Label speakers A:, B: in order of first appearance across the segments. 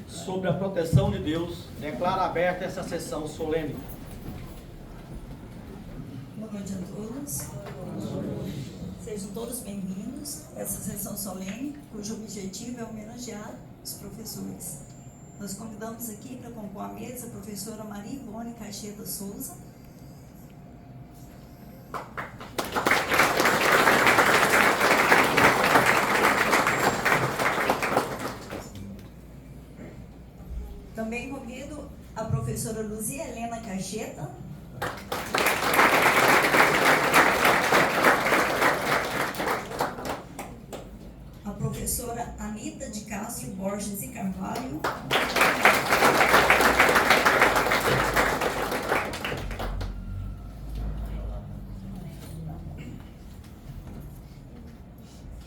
A: sobre a proteção de Deus, declaro aberta essa sessão solene.
B: Boa noite a todos. Sejam todos bem-vindos a essa sessão solene, cujo objetivo é homenagear os professores. Nós convidamos aqui para compor a mesa a professora Maria Ivone Caixeta Souza. Também convido a professora Luzia Helena Caixeta. A professora Anita de Castro Borges e Carvalho.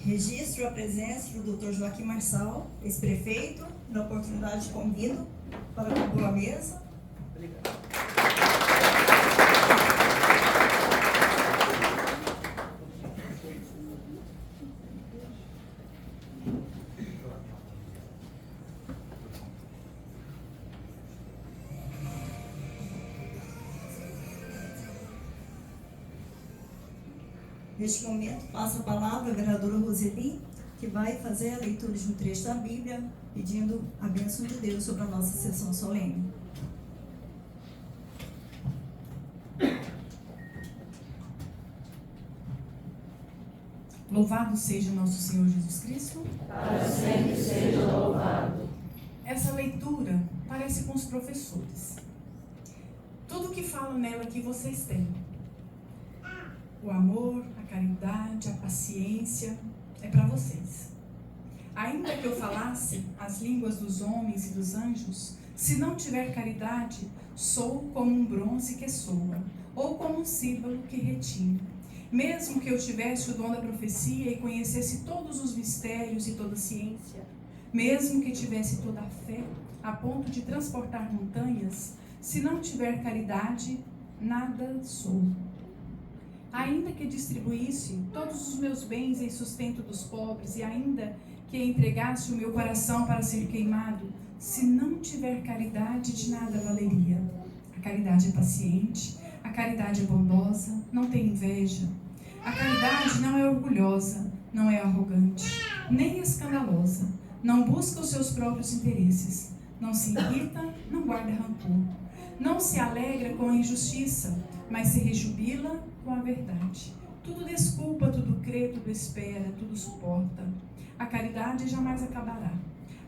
B: Registro a presença do Dr. Joaquim Marçal, ex-prefeito. Na oportunidade, convido para compor a mesa.
A: Obrigado.
B: Neste momento, passo a palavra à vereadora Roseli, que vai fazer a leitura de um trecho da Bíblia, pedindo a bênção de Deus sobre a nossa sessão solene.
C: Louvado seja nosso Senhor Jesus Cristo.
D: Para sempre seja louvado.
C: Essa leitura parece com os professores. Tudo que fala nela que vocês têm. O amor, a caridade, a paciência, é para vocês. Ainda que eu falasse as línguas dos homens e dos anjos, se não tiver caridade, sou como um bronze que soa, ou como um símbolo que retine. Mesmo que eu tivesse o dom da profecia e conhecesse todos os mistérios e toda a ciência, mesmo que tivesse toda a fé, a ponto de transportar montanhas, se não tiver caridade, nada sou. Ainda que distribuísse todos os meus bens em sustento dos pobres, e ainda que entregasse o meu coração para ser queimado, se não tiver caridade, de nada valeria. A caridade é paciente, a caridade é bondosa, não tem inveja. A caridade não é orgulhosa, não é arrogante, nem escandalosa, não busca os seus próprios interesses, não se irrita, não guarda rancor, não se alegra com a injustiça, mas se rejubila com a verdade. Tudo desculpa, tudo crê, tudo espera, tudo suporta. A caridade jamais acabará.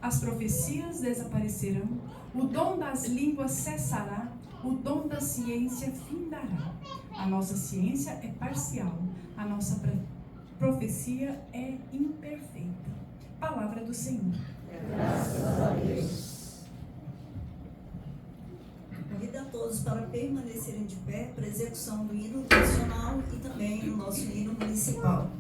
C: As profecias desaparecerão, o dom das línguas cessará, o dom da ciência findará. A nossa ciência é parcial, a nossa profecia é imperfeita. Palavra do Senhor.
D: Graças a Deus.
B: Convido a todos para permanecerem de pé para a execução do hino nacional e também do nosso hino municipal.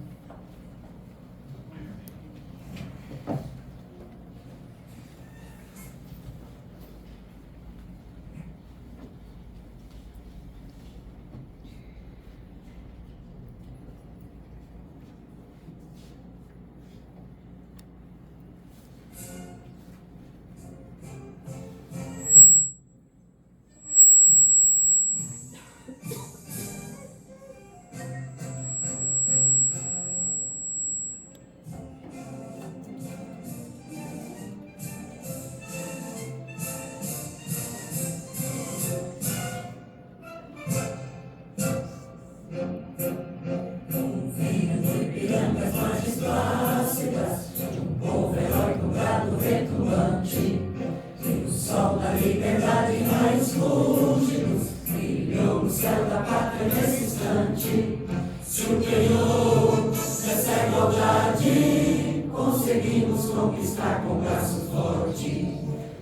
D: Conseguimos conquistar com braço forte.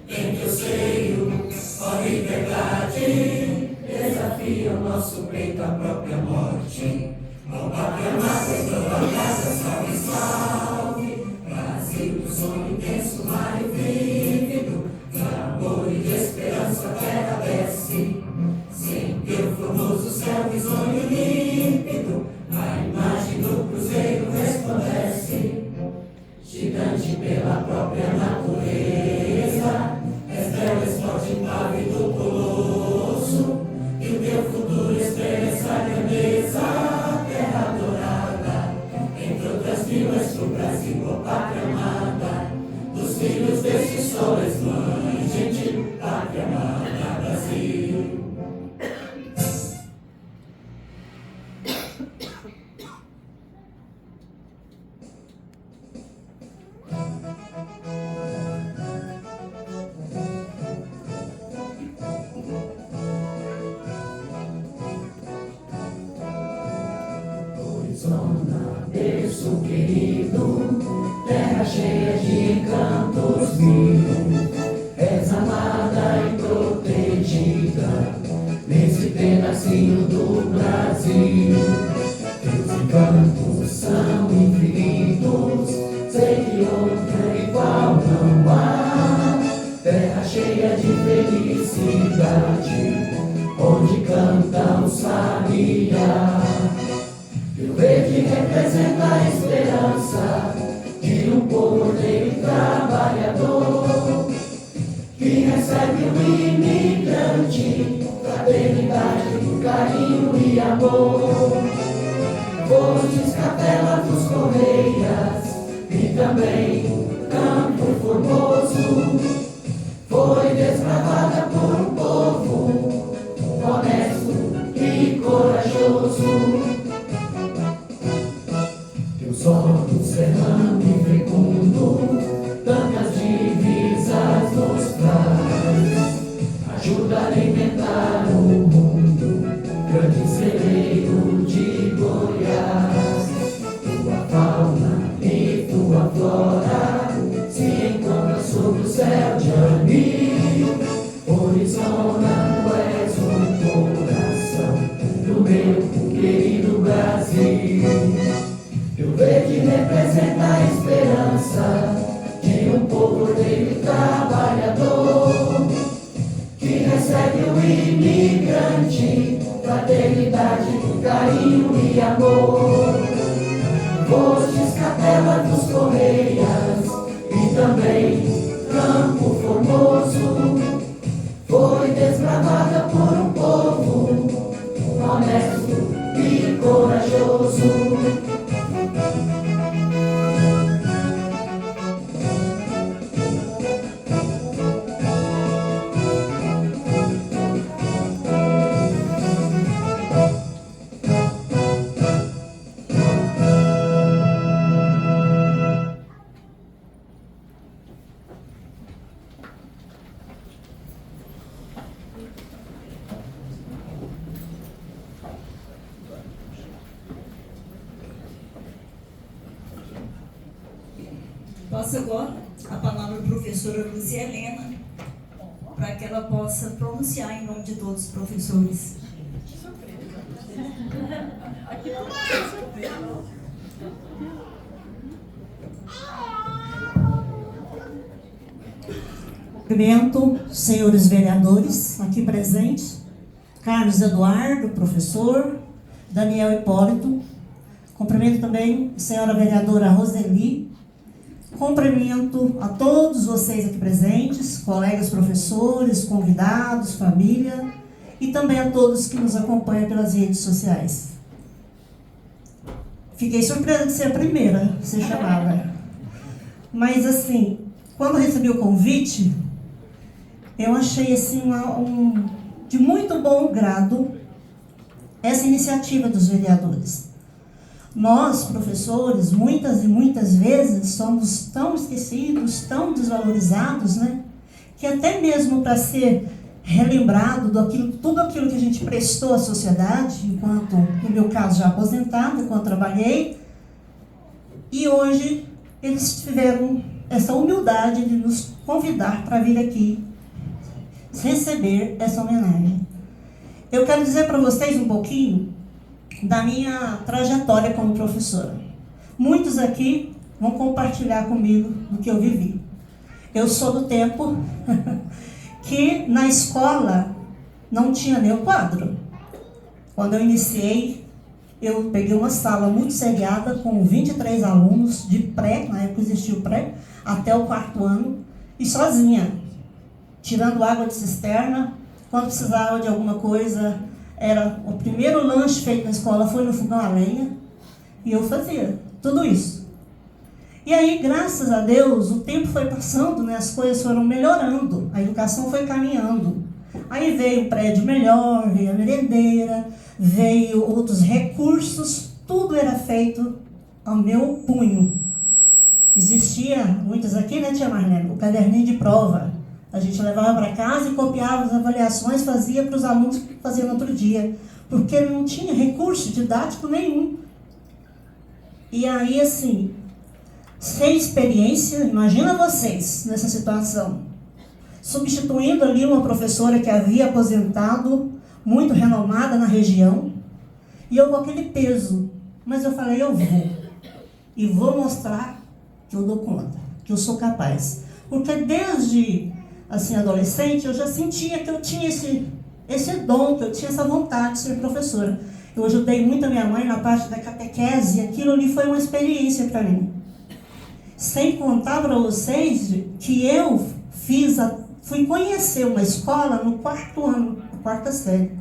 D: Em teu seio, ó liberdade, desafia o nosso peito à própria morte. Ó pátria amada e tua casa, salve, salve. Brasil do sonho intenso, mar e vívido, de amor e de esperança a terra desce. Sem teu formoso céu, risonho límpido, a imagem do cruzeiro resplandece. Gigante pela própria natureza, sois mãe gentil, pátria amada Brasil. Zona, berço querido, terra cheia de encantos mil, és amada e protegida nesse pedacinho do Brasil. Teus encantos são infinitos, sei que outra igual não há. Terra cheia de felicidade, onde cantam sabiá. E o verde representa a esperança de um povo ordeiro e trabalhador, que recebe o imigrante, fraternidade, carinho e amor. Fontes, capela dos Correias e também Campo Formoso foi desbravada por um povo honesto e corajoso. Solos serrano e fecundo, tantas divisas nos traz, ajuda a alimentar o mundo, grande celeiro de Goiás. Tua fauna e tua flora se encontram sob o céu de anil. Horizona, tu és um coração do meu querido Brasil. O verde representa a esperança de um povo ordeiro e trabalhador, que recebe o imigrante, fraternidade, carinho e amor. Fontes, capela dos Correias e também Campo Formoso foi desbravada por um povo honesto e corajoso.
B: Passo agora a palavra à professora Lúcia Helena, para que ela possa pronunciar em nome de todos os professores.
E: Cumprimento, senhores vereadores aqui presentes, Carlos Eduardo, professor, Daniel Hipólito. Cumprimento também a senhora vereadora Roseli. Cumprimento a todos vocês aqui presentes, colegas professores, convidados, família, e também a todos que nos acompanham pelas redes sociais. Fiquei surpresa de ser a primeira a ser chamada. Mas assim, quando recebi o convite, eu achei assim, de muito bom grado essa iniciativa dos vereadores. Nós, professores, muitas e muitas vezes somos tão esquecidos, tão desvalorizados, né? Que até mesmo para ser relembrado tudo aquilo que a gente prestou à sociedade, enquanto, no meu caso, já aposentado, enquanto trabalhei, e hoje eles tiveram essa humildade de nos convidar para vir aqui receber essa homenagem. Eu quero dizer para vocês um pouquinho da minha trajetória como professora. Muitos aqui vão compartilhar comigo do que eu vivi. Eu sou do tempo que na escola não tinha nem o quadro. Quando eu iniciei, eu peguei uma sala muito seriada com 23 alunos de pré, na época existia o pré, até o 4º ano, e sozinha, tirando água de cisterna. Quando precisava de alguma coisa, era o primeiro lanche feito na escola foi no fogão a lenha, e eu fazia tudo isso. E aí, graças a Deus, o tempo foi passando, né? As coisas foram melhorando, a educação foi caminhando. Aí veio um prédio melhor, veio a merendeira, veio outros recursos, tudo era feito ao meu punho. Existia, muitas aqui, né, tia Marlene, o caderninho de prova. A gente levava para casa e copiava as avaliações, fazia para os alunos que faziam no outro dia, porque não tinha recurso didático nenhum. E aí, assim, sem experiência, imagina vocês nessa situação, substituindo ali uma professora que havia aposentado, muito renomada na região, e eu com aquele peso. Mas eu falei, eu vou. E vou mostrar que eu dou conta, que eu sou capaz. Porque desde, assim, adolescente, eu já sentia que eu tinha esse dom, que eu tinha essa vontade de ser professora. Eu ajudei muito a minha mãe na parte da catequese, e aquilo ali foi uma experiência para mim. Sem contar para vocês que eu fui conhecer uma escola no 4º ano, na 4ª série.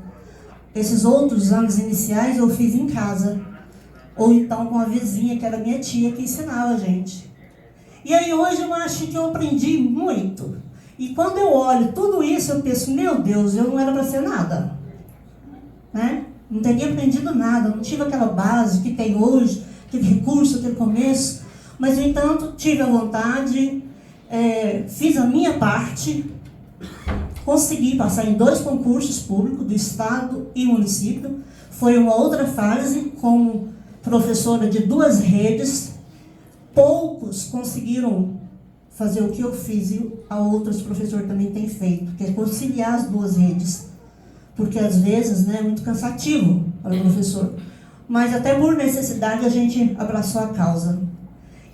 E: Esses outros anos iniciais eu fiz em casa, ou então com a vizinha, que era minha tia, que ensinava a gente. E aí hoje eu acho que eu aprendi muito. E quando eu olho tudo isso, eu penso, meu Deus, eu não era para ser nada. Né? Não teria aprendido nada, não tive aquela base que tem hoje, aquele recurso, aquele começo. Mas, no entanto, tive a vontade, fiz a minha parte, consegui passar em 2 concursos públicos do Estado e município. Foi uma outra fase, como professora de 2 redes. Poucos conseguiram fazer o que eu fiz e a outros professores também têm feito, que é conciliar as 2 redes. Porque, às vezes, né, é muito cansativo para o professor. Mas, até por necessidade, a gente abraçou a causa.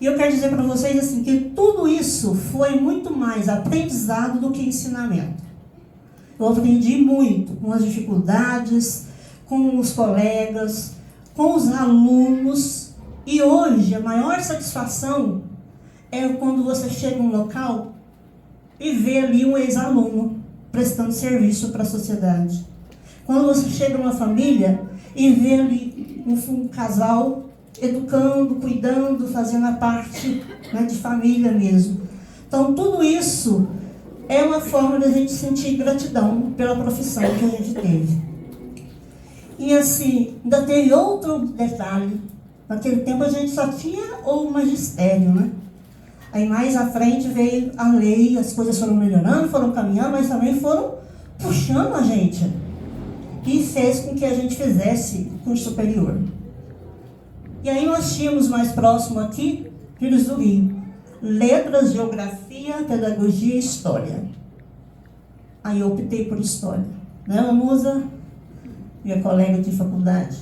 E: E eu quero dizer para vocês assim, que tudo isso foi muito mais aprendizado do que ensinamento. Eu aprendi muito com as dificuldades, com os colegas, com os alunos. E hoje a maior satisfação é quando você chega em um local e vê ali um ex-aluno prestando serviço para a sociedade. Quando você chega numa família e vê ali um casal educando, cuidando, fazendo a parte, né, de família mesmo. Então, tudo isso é uma forma de a gente sentir gratidão pela profissão que a gente teve. E assim, ainda teve outro detalhe. Naquele tempo a gente só tinha o magistério, né? Aí mais à frente veio a lei, as coisas foram melhorando, foram caminhando, mas também foram puxando a gente. E fez com que a gente fizesse curso superior. E aí nós tínhamos mais próximo aqui, Pires do Rio, letras, geografia, pedagogia e história. Aí eu optei por história, né, Lanusa, minha colega de faculdade.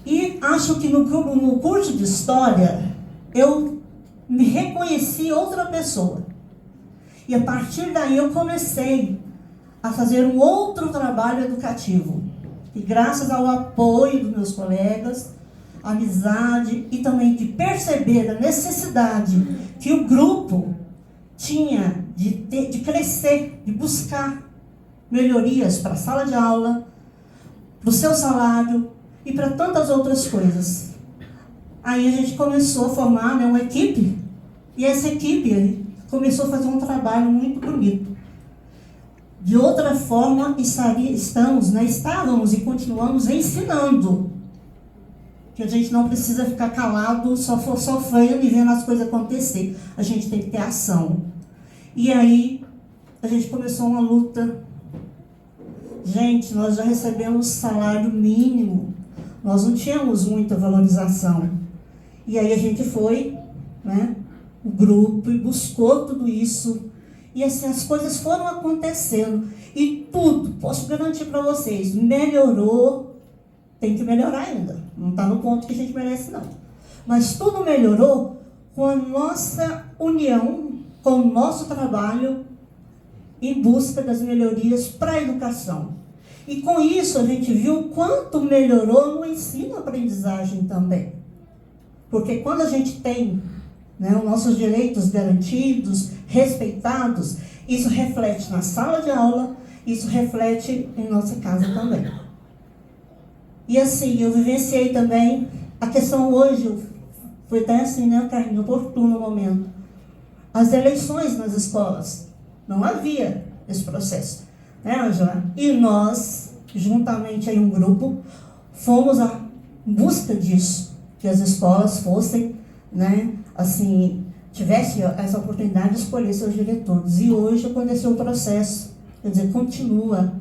E: E acho que no curso de história, eu me reconheci outra pessoa. E a partir daí eu comecei a fazer um outro trabalho educativo. E graças ao apoio dos meus colegas, amizade e também de perceber a necessidade que o grupo tinha de crescer, de buscar melhorias para a sala de aula, para o seu salário e para tantas outras coisas. Aí a gente começou a formar, né, uma equipe, e essa equipe começou a fazer um trabalho muito bonito. De outra forma, estávamos e continuamos ensinando. Que a gente não precisa ficar calado, só sofrendo e vendo as coisas acontecer. A gente tem que ter ação. E aí, a gente começou uma luta. Gente, nós já recebemos salário mínimo. Nós não tínhamos muita valorização. E aí a gente foi, né, o grupo, e buscou tudo isso. E assim, as coisas foram acontecendo. E tudo, posso garantir para vocês, melhorou. Tem que melhorar ainda. Não está no ponto que a gente merece, não. Mas tudo melhorou com a nossa união, com o nosso trabalho em busca das melhorias para a educação. E com isso a gente viu o quanto melhorou no ensino-aprendizagem também. Porque quando a gente tem, né, os nossos direitos garantidos, respeitados, isso reflete na sala de aula, isso reflete em nossa casa também. E assim, eu vivenciei também a questão hoje, foi até assim, né, Carlinhos, oportuno o momento. As eleições nas escolas, não havia esse processo, né, Angela? E nós, juntamente aí um grupo, fomos à busca disso, que as escolas fossem, né, assim, tivesse essa oportunidade de escolher seus diretores. E hoje aconteceu o processo, quer dizer, continua.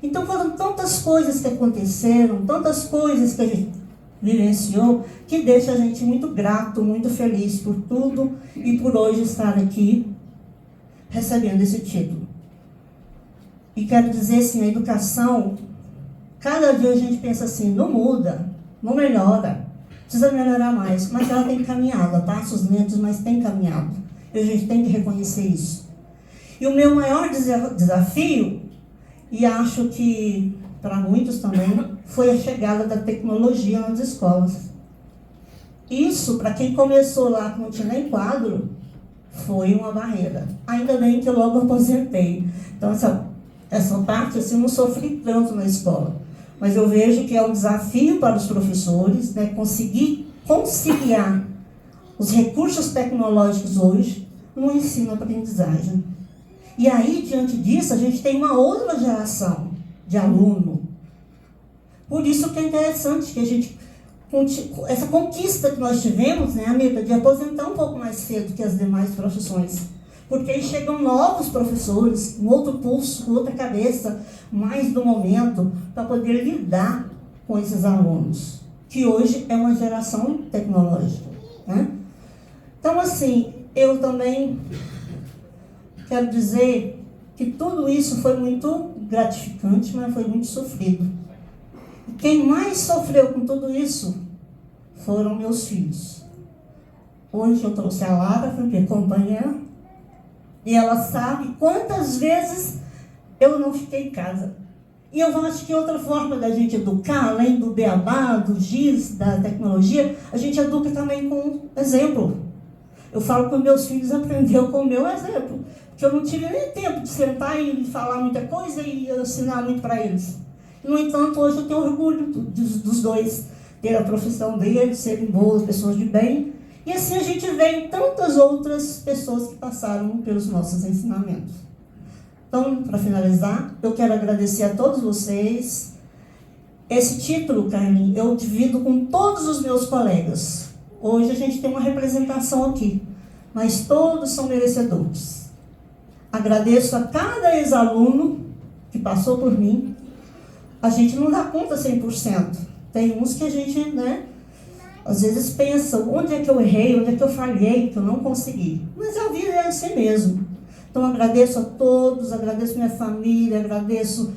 E: Então foram tantas coisas que aconteceram, tantas coisas que a gente vivenciou, que deixa a gente muito grato, muito feliz por tudo e por hoje estar aqui recebendo esse título. E quero dizer assim, a educação, cada dia a gente pensa assim, não muda, não melhora, precisa melhorar mais, mas ela tem caminhado, a passos lentos, mas tem caminhado. E a gente tem que reconhecer isso. E o meu maior desafio, e acho que para muitos também, foi a chegada da tecnologia nas escolas. Isso, para quem começou lá que não tinha nem quadro, foi uma barreira. Ainda bem que eu logo aposentei. Então, essa parte, assim, eu não sofri tanto na escola. Mas eu vejo que é um desafio para os professores, né, conseguir conciliar os recursos tecnológicos hoje no ensino-aprendizagem. E aí, diante disso, a gente tem uma outra geração de aluno. Por isso que é interessante que a gente, essa conquista que nós tivemos, né, Anitta, de aposentar um pouco mais cedo que as demais profissões. Porque aí chegam novos professores, com outro pulso, com outra cabeça, mais do momento, para poder lidar com esses alunos, que hoje é uma geração tecnológica, né? Então, assim, eu também quero dizer que tudo isso foi muito gratificante, mas foi muito sofrido. E quem mais sofreu com tudo isso foram meus filhos. Hoje eu trouxe a Lara, porque companheira, e ela sabe quantas vezes eu não fiquei em casa. E eu acho que outra forma da gente educar, além do beabá, do giz, da tecnologia, a gente educa também com exemplo. Eu falo que meus filhos aprenderam com o meu exemplo. Porque eu não tive nem tempo de sentar e falar muita coisa e ensinar muito para eles. No entanto, hoje eu tenho orgulho dos dois, ter a profissão deles, serem boas pessoas de bem. E assim a gente vê em tantas outras pessoas que passaram pelos nossos ensinamentos. Então, para finalizar, eu quero agradecer a todos vocês. Esse título, Carlinhos, eu divido com todos os meus colegas. Hoje a gente tem uma representação aqui, mas todos são merecedores. Agradeço a cada ex-aluno que passou por mim. A gente não dá conta 100%. Tem uns que a gente, né, às vezes pensa, onde é que eu errei, onde é que eu falhei, que eu não consegui. Mas a vida é assim mesmo. Então agradeço a todos, agradeço minha família, agradeço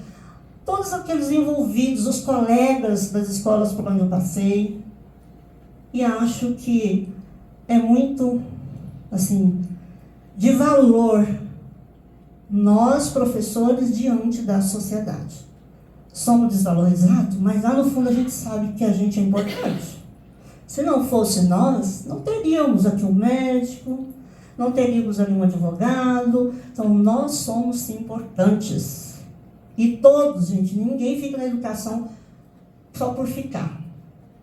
E: todos aqueles envolvidos, os colegas das escolas por onde eu passei. E acho que é muito, assim, de valor nós, professores, diante da sociedade. Somos desvalorizados, mas lá no fundo a gente sabe que a gente é importante. Se não fosse nós, não teríamos aqui um médico, não teríamos ali um advogado. Então, nós somos sim, importantes. E todos, gente, ninguém fica na educação só por ficar.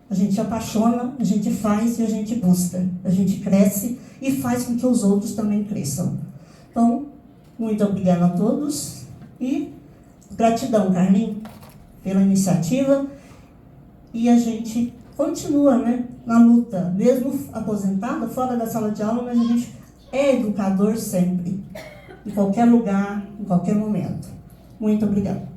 E: A gente se apaixona, a gente faz e a gente busca. A gente cresce e faz com que os outros também cresçam. Então, muito obrigada a todos e gratidão, Carlinhos, pela iniciativa. E a gente continua, né, na luta, mesmo aposentada, fora da sala de aula, mas a gente é educador sempre, em qualquer lugar, em qualquer momento. Muito obrigada.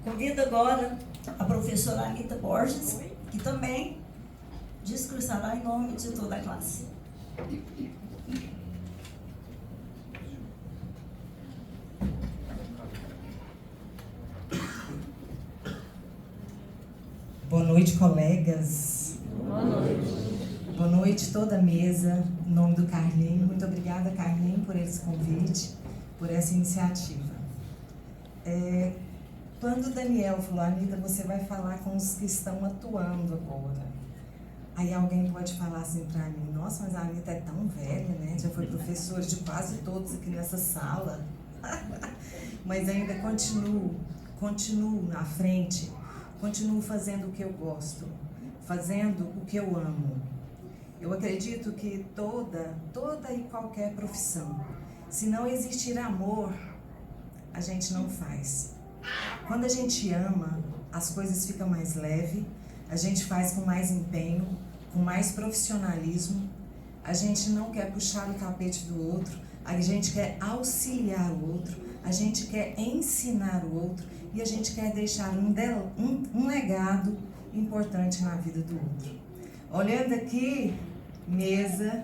B: Convido agora a professora Anitta Borges, que também discursará em nome de toda a classe.
F: Boa noite, colegas. Boa noite. Boa noite, toda a mesa. Em nome do Carlinhos. Muito obrigada, Carlinhos, por esse convite, por essa iniciativa. Quando o Daniel falou, Anitta, você vai falar com os que estão atuando agora. Aí alguém pode falar assim para mim, nossa, mas a Anitta é tão velha, né? Já foi professora de quase todos aqui nessa sala. Mas ainda continuo na frente, continuo fazendo o que eu gosto, fazendo o que eu amo. Eu acredito que toda e qualquer profissão, se não existir amor, a gente não faz. Quando a gente ama, as coisas ficam mais leves, a gente faz com mais empenho, com mais profissionalismo, a gente não quer puxar o tapete do outro, a gente quer auxiliar o outro, a gente quer ensinar o outro e a gente quer deixar um legado importante na vida do outro. Olhando aqui, mesa,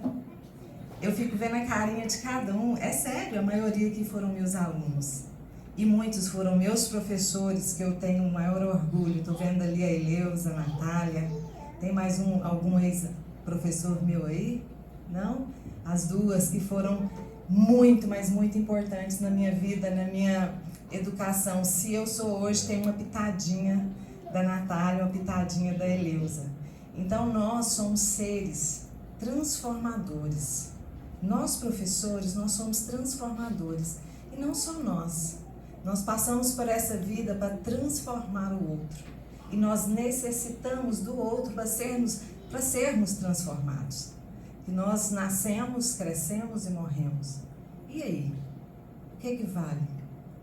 F: eu fico vendo a carinha de cada um. É sério, a maioria aqui foram meus alunos. E muitos foram meus professores, que eu tenho o maior orgulho. Estou vendo ali a Eleusa, a Natália. Tem mais algum ex-professor meu aí? Não? As duas que foram muito, mas muito importantes na minha vida, na minha educação. Se eu sou hoje, tem uma pitadinha da Natália, uma pitadinha da Eleusa. Então, nós somos seres transformadores. Nós, professores, nós somos transformadores. E não só nós. Nós passamos por essa vida para transformar o outro. E nós necessitamos do outro para sermos transformados. E nós nascemos, crescemos e morremos. E aí? O que vale?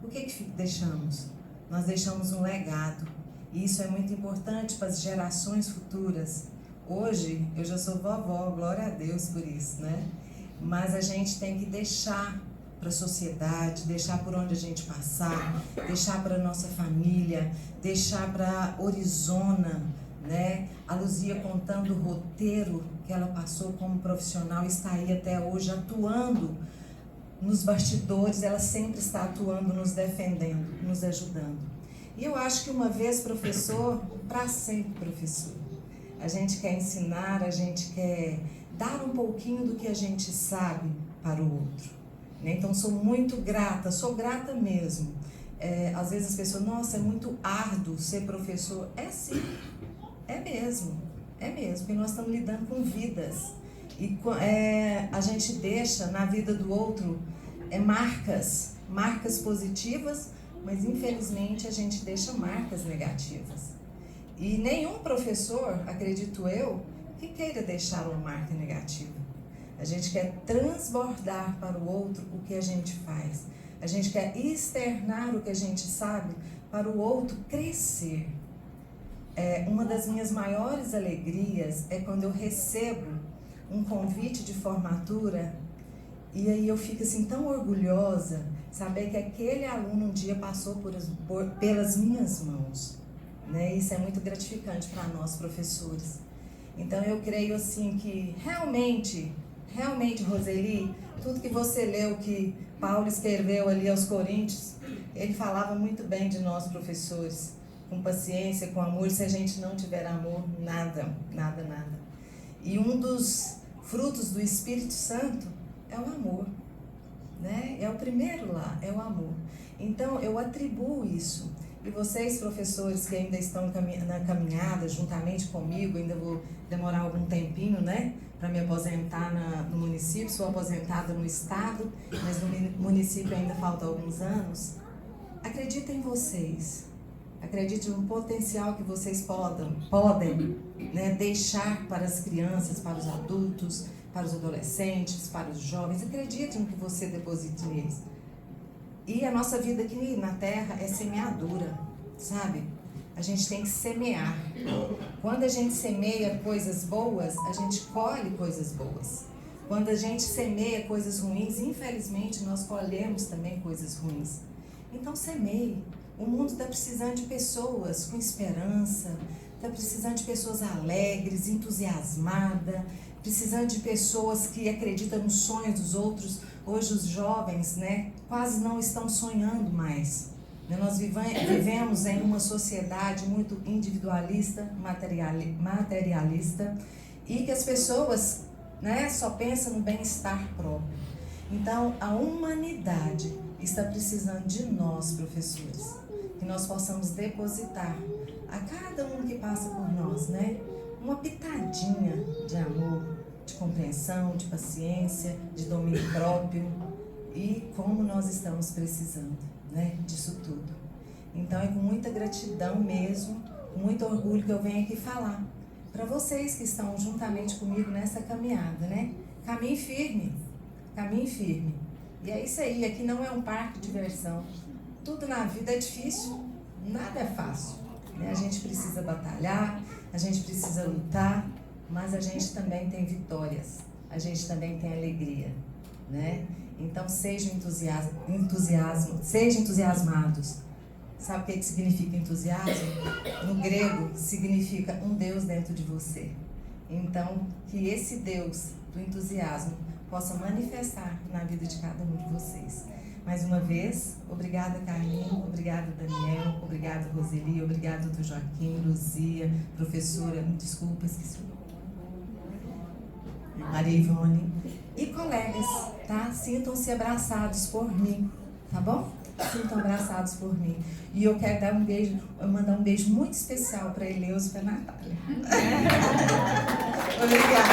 F: O que deixamos? Nós deixamos um legado. E isso é muito importante para as gerações futuras. Hoje, eu já sou vovó, glória a Deus por isso, né? Mas a gente tem que deixar para a sociedade, deixar por onde a gente passar, deixar para a nossa família, deixar para a Orizona, né? A Luzia contando o roteiro que ela passou como profissional, está aí até hoje atuando nos bastidores, ela sempre está atuando, nos defendendo, nos ajudando. E eu acho que uma vez professor, para sempre professor. A gente quer ensinar, a gente quer dar um pouquinho do que a gente sabe para o outro. Né? Então, sou muito grata, sou grata mesmo. Às vezes as pessoas, nossa, é muito árduo ser professor. É sim, é mesmo, porque nós estamos lidando com vidas. E a gente deixa na vida do outro marcas positivas, mas infelizmente a gente deixa marcas negativas. E nenhum professor, acredito eu, que queira deixar uma marca negativa. A gente quer transbordar para o outro o que a gente faz. A gente quer externar o que a gente sabe para o outro crescer. Uma das minhas maiores alegrias é quando eu recebo um convite de formatura e aí eu fico assim tão orgulhosa saber que aquele aluno um dia passou pelas minhas mãos. Né? Isso é muito gratificante para nós, professores. Então, eu creio assim que realmente, Roseli, tudo que você leu, que Paulo escreveu ali aos Coríntios, ele falava muito bem de nós, professores, com paciência, com amor. Se a gente não tiver amor, nada. E um dos frutos do Espírito Santo é o amor. Né? É o primeiro lá, é o amor. Então, eu atribuo isso. E vocês, professores, que ainda estão na caminhada juntamente comigo, ainda vou demorar algum tempinho, né, para me aposentar no município, sou aposentada no estado, mas no município ainda faltam alguns anos. Acreditem em vocês, acreditem no potencial que vocês podem, né, deixar para as crianças, para os adultos, para os adolescentes, para os jovens. Acreditem no que você deposita neles. E a nossa vida aqui na Terra é semeadura, sabe? A gente tem que semear. Quando a gente semeia coisas boas, a gente colhe coisas boas. Quando a gente semeia coisas ruins, infelizmente, nós colhemos também coisas ruins. Então, semeie. O mundo está precisando de pessoas com esperança, está precisando de pessoas alegres, entusiasmadas, precisando de pessoas que acreditam nos sonhos dos outros. Hoje os jovens, né, quase não estão sonhando mais. Nós vivemos em uma sociedade muito individualista, materialista, e que as pessoas, né, só pensam no bem-estar próprio. Então, a humanidade está precisando de nós, professores, que nós possamos depositar a cada um que passa por nós, né, uma pitadinha de amor, de compreensão, de paciência, de domínio próprio. E como nós estamos precisando, né, disso tudo. Então é com muita gratidão mesmo, com muito orgulho que eu venho aqui falar para vocês que estão juntamente comigo nessa caminhada, né? Caminhe firme, caminhe firme. E é isso aí, aqui não é um parque de diversão. Tudo na vida é difícil, nada é fácil, né? A gente precisa batalhar, a gente precisa lutar, mas a gente também tem vitórias, a gente também tem alegria, né? Então sejam entusiasmados. Sabe o que significa entusiasmo? No grego significa um Deus dentro de você. Então, que esse Deus do entusiasmo possa manifestar na vida de cada um de vocês. Mais uma vez, obrigada Carlinhos, obrigada Daniel, obrigada Roseli, obrigada do Joaquim, Luzia, professora, desculpa, esqueci o nome. Maria Ivone. E colegas, tá? Sintam-se abraçados por mim, tá bom? Sintam abraçados por mim. E eu quero dar mandar um beijo muito especial para Eleus e para Natália. Obrigada.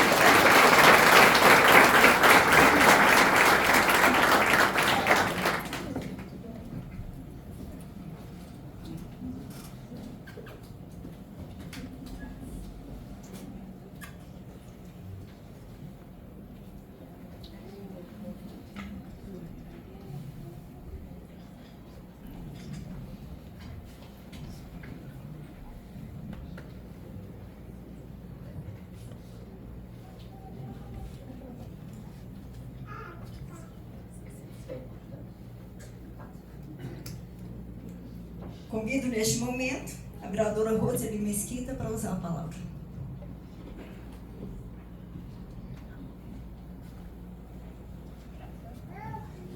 B: Convido neste momento a vereadora Roseli Mesquita para usar a palavra.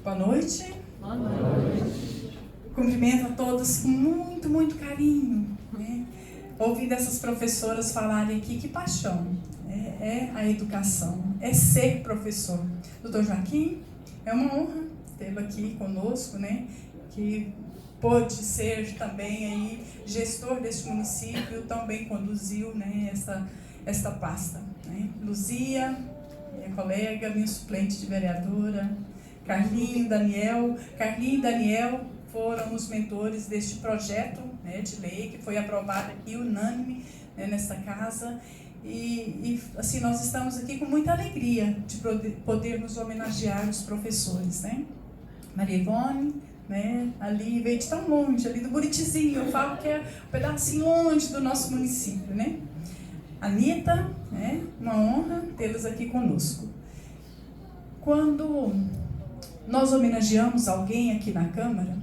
C: Boa noite. Boa noite. Cumprimento a todos com muito, muito carinho, né? Ouvindo essas professoras falarem aqui, que paixão, né? É a educação, é ser professor. Doutor Joaquim, é uma honra tê-lo aqui conosco, né? Que pôde ser também aí gestor deste município, também conduziu, né, esta pasta, né? Luzia, minha colega, minha suplente de vereadora, Carlinho, Daniel. Carlinho e Daniel foram os mentores deste projeto, né, de lei que foi aprovado aqui unânime, né, nesta casa. E assim, nós estamos aqui com muita alegria de poder nos homenagear os professores, né? Maria Ivone, né, ali veio de tão longe, ali do Buritizinho, eu falo que é um pedacinho longe do nosso município, né? Anitta, né, uma honra tê-los aqui conosco. Quando nós homenageamos alguém aqui na Câmara,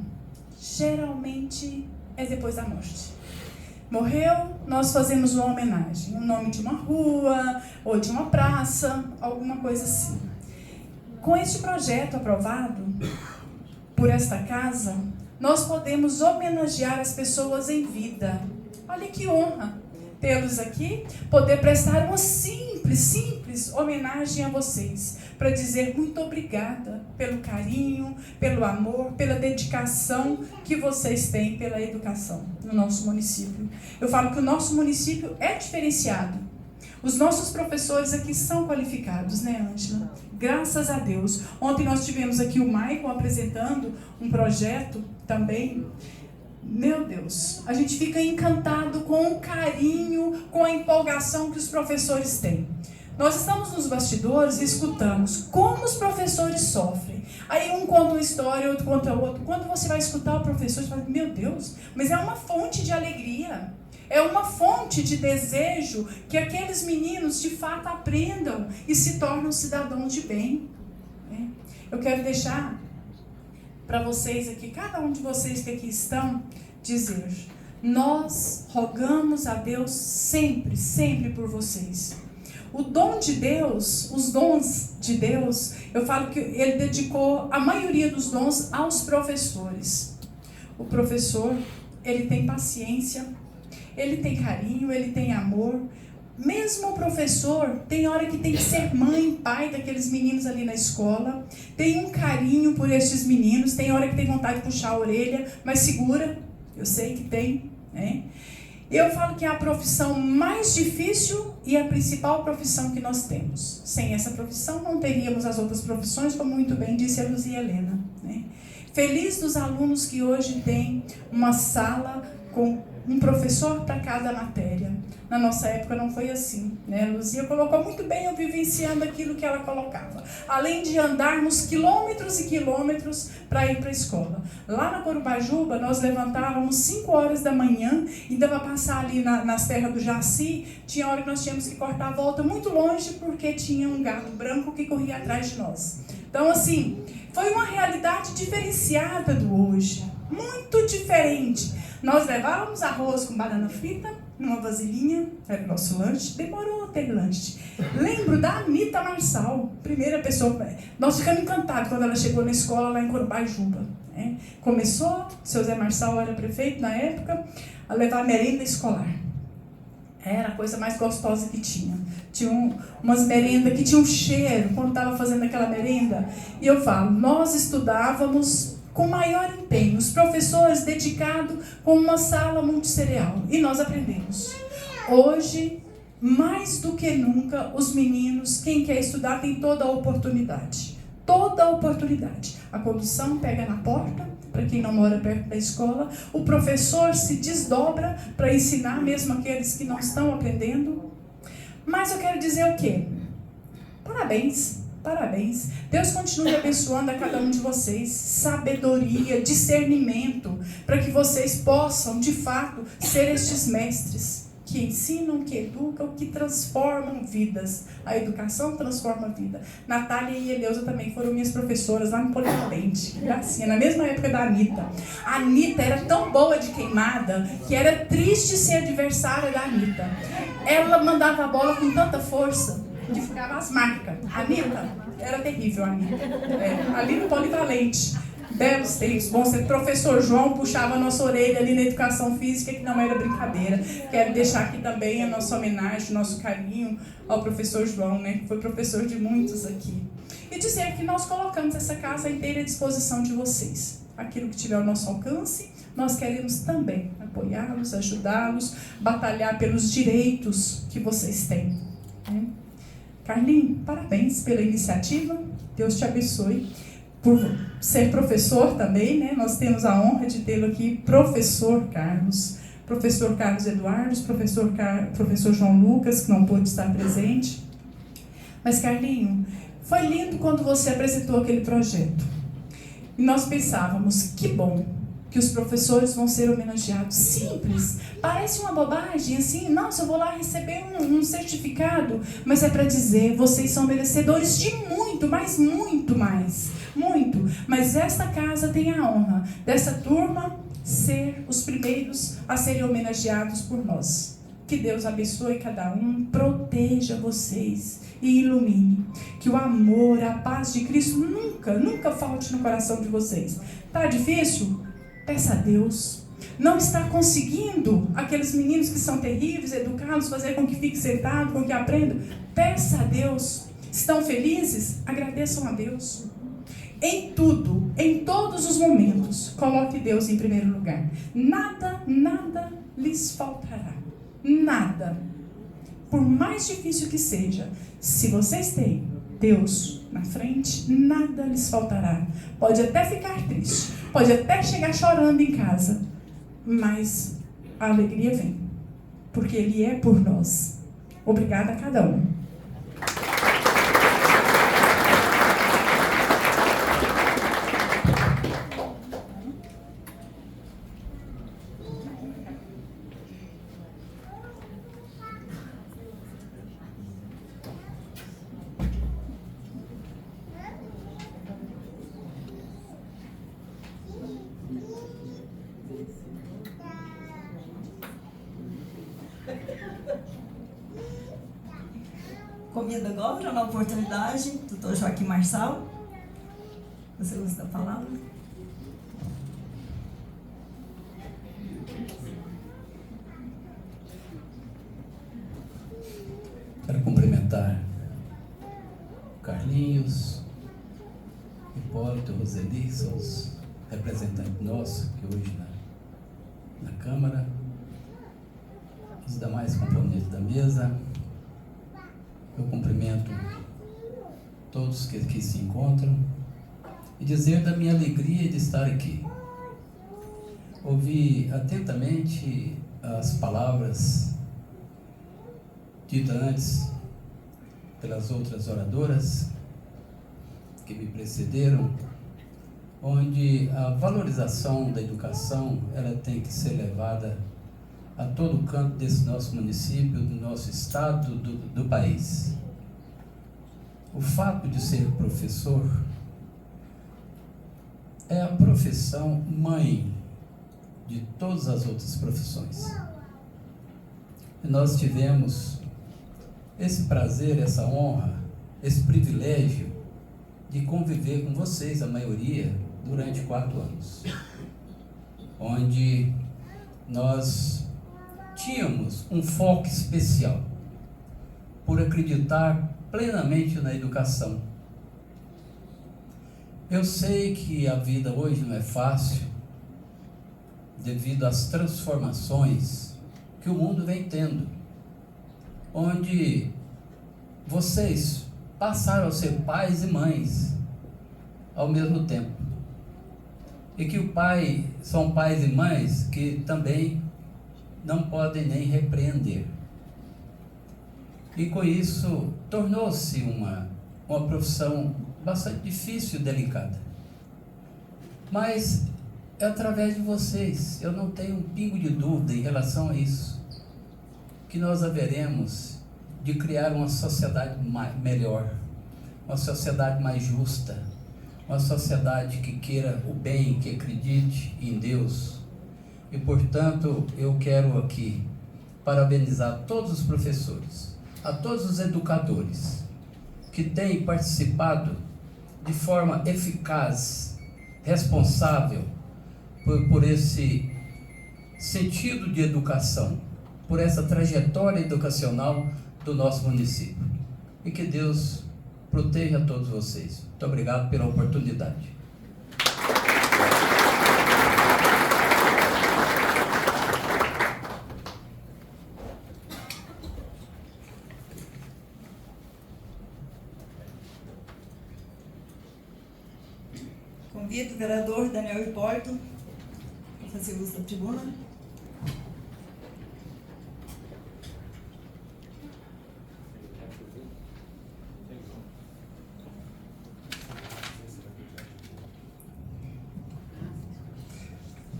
C: geralmente é depois da morte. Morreu, nós fazemos uma homenagem, o nome de uma rua, ou de uma praça, alguma coisa assim. Com este projeto aprovado por esta casa, nós podemos homenagear as pessoas em vida. Olha que honra tê-los aqui, poder prestar uma simples homenagem a vocês, para dizer muito obrigada pelo carinho, pelo amor, pela dedicação que vocês têm pela educação no nosso município. Eu falo que o nosso município é diferenciado. Os nossos professores aqui são qualificados, né, Ângela? Graças a Deus. Ontem nós tivemos aqui o Maicon apresentando um projeto também. Meu Deus, a gente fica encantado com o carinho, com a empolgação que os professores têm. Nós estamos nos bastidores e escutamos como os professores sofrem. Aí um conta uma história, outro conta outra. Quando você vai escutar o professor, você fala, meu Deus, mas é uma fonte de alegria. É uma fonte de desejo que aqueles meninos de fato aprendam e se tornem cidadãos de bem. Eu quero deixar para vocês aqui, cada um de vocês que aqui estão, dizer: nós rogamos a Deus sempre por vocês. O dom de Deus, os dons de Deus, eu falo que Ele dedicou a maioria dos dons aos professores. O professor, ele tem paciência, ele tem carinho, ele tem amor. Mesmo o professor tem hora que tem que ser mãe, pai daqueles meninos ali na escola, tem um carinho por estes meninos, tem hora que tem vontade de puxar a orelha, mas segura, eu sei que tem, né? Eu falo que é a profissão mais difícil e a principal profissão que nós temos. Sem essa profissão não teríamos as outras profissões, como muito bem disse a Luzia Helena, né? Feliz dos alunos que hoje têm uma sala com um professor para cada matéria. Na nossa época não foi assim, né? A Luzia colocou muito bem, eu vivenciando aquilo que ela colocava. Além de andarmos quilômetros e quilômetros para ir para a escola. Lá na Corubajuba, nós levantávamos 5 horas da manhã, e dava para passar ali nas terras do Jaci. Tinha hora que nós tínhamos que cortar a volta muito longe, porque tinha um gato branco que corria atrás de nós. Então, assim, foi uma realidade diferenciada do hoje. Muito diferente. Nós levávamos arroz com banana frita numa vasilhinha, era o nosso lanche. Demorou a ter lanche. Lembro da Anita Marçal, primeira pessoa. Nós ficamos encantados quando ela chegou na escola lá em Corubajuba, né? Começou, seu Zé Marçal era prefeito na época, a levar merenda escolar. Era a coisa mais gostosa que tinha. Tinha umas merendas que tinham um cheiro quando estava fazendo aquela merenda. E eu falo, nós estudávamos com maior empenho, os professores dedicados com uma sala multisserial, e nós aprendemos. Hoje, mais do que nunca, os meninos, quem quer estudar, tem toda a oportunidade. Toda a oportunidade. A condução pega na porta, para quem não mora perto da escola, o professor se desdobra para ensinar mesmo aqueles que não estão aprendendo. Mas eu quero dizer o quê? Parabéns. Parabéns. Deus continue abençoando a cada um de vocês. Sabedoria, discernimento, para que vocês possam, de fato, ser estes mestres que ensinam, que educam, que transformam vidas. A educação transforma a vida. Natália e Eleusa também foram minhas professoras lá no Polivalente. Gracinha, na mesma época da Anitta. A Anitta era tão boa de queimada que era triste ser adversária da Anitta. Ela mandava a bola com tanta força que ficava as marcas. A Anitta era terrível, a Anitta. Ali no Polivalente. Belos tempos. Bom, o professor João puxava a nossa orelha ali na educação física, que não era brincadeira. Quero deixar aqui também a nossa homenagem, nosso carinho ao professor João, né, que foi professor de muitos aqui. E dizer que nós colocamos essa casa inteira à disposição de vocês. Aquilo que tiver ao nosso alcance, nós queremos também apoiá-los, ajudá-los, batalhar pelos direitos que vocês têm, né? Carlinhos, parabéns pela iniciativa. Deus te abençoe. Por ser professor também, né? Nós temos a honra de tê-lo aqui, professor Carlos Eduardo, professor João Lucas, que não pôde estar presente. Mas, Carlinho, foi lindo quando você apresentou aquele projeto. E nós pensávamos, que bom que os professores vão ser homenageados. Simples, parece uma bobagem, assim, nossa, eu vou lá receber um certificado, mas é para dizer, vocês são merecedores de muito, mas muito mais, muito. Mas esta casa tem a honra dessa turma ser os primeiros a serem homenageados por nós. Que Deus abençoe cada um, proteja vocês e ilumine. Que o amor, a paz de Cristo nunca, nunca falte no coração de vocês. Tá difícil? Peça a Deus. Não está conseguindo aqueles meninos que são terríveis, educá-los, fazer com que fiquem sentados, com que aprendam? Peça a Deus. Estão felizes? Agradeçam a Deus. Em tudo, em todos os momentos, coloque Deus em primeiro lugar. Nada, nada lhes faltará. Nada. Por mais difícil que seja, se vocês têm Deus na frente, nada lhes faltará. Pode até ficar triste, pode até chegar chorando em casa, mas a alegria vem, porque Ele é por nós. Obrigada a cada um.
B: Convido agora, na oportunidade, o doutor Joaquim Marçal. Você usa da palavra?
G: Quero cumprimentar o Carlinhos, Hipólito, Roseli, são os representantes nossos que hoje na Câmara, os demais componentes da mesa, eu cumprimento todos que aqui se encontram e dizer da minha alegria de estar aqui. Ouvi atentamente as palavras ditas antes pelas outras oradoras que me precederam, onde a valorização da educação ela tem que ser levada a todo canto desse nosso município, do nosso estado, do país. O fato de ser professor é a profissão mãe de todas as outras profissões. E nós tivemos esse prazer, essa honra, esse privilégio de conviver com vocês, a maioria, durante 4 anos, onde nós tínhamos um foco especial por acreditar plenamente na educação. Eu sei que a vida hoje não é fácil, devido às transformações que o mundo vem tendo, onde vocês passaram a ser pais e mães ao mesmo tempo, e que são pais e mães que também não podem nem repreender, e com isso tornou-se uma profissão bastante difícil e delicada, mas é através de vocês, eu não tenho um pingo de dúvida em relação a isso, que nós haveremos de criar uma sociedade melhor, uma sociedade mais justa, uma sociedade que queira o bem, que acredite em Deus. E portanto eu quero aqui parabenizar todos os professores, a todos os educadores que têm participado de forma eficaz, responsável por esse sentido de educação, por essa trajetória educacional do nosso município. E que Deus proteja todos vocês. Muito obrigado pela oportunidade.
B: Convido o vereador Daniel Hipólito para fazer uso da tribuna.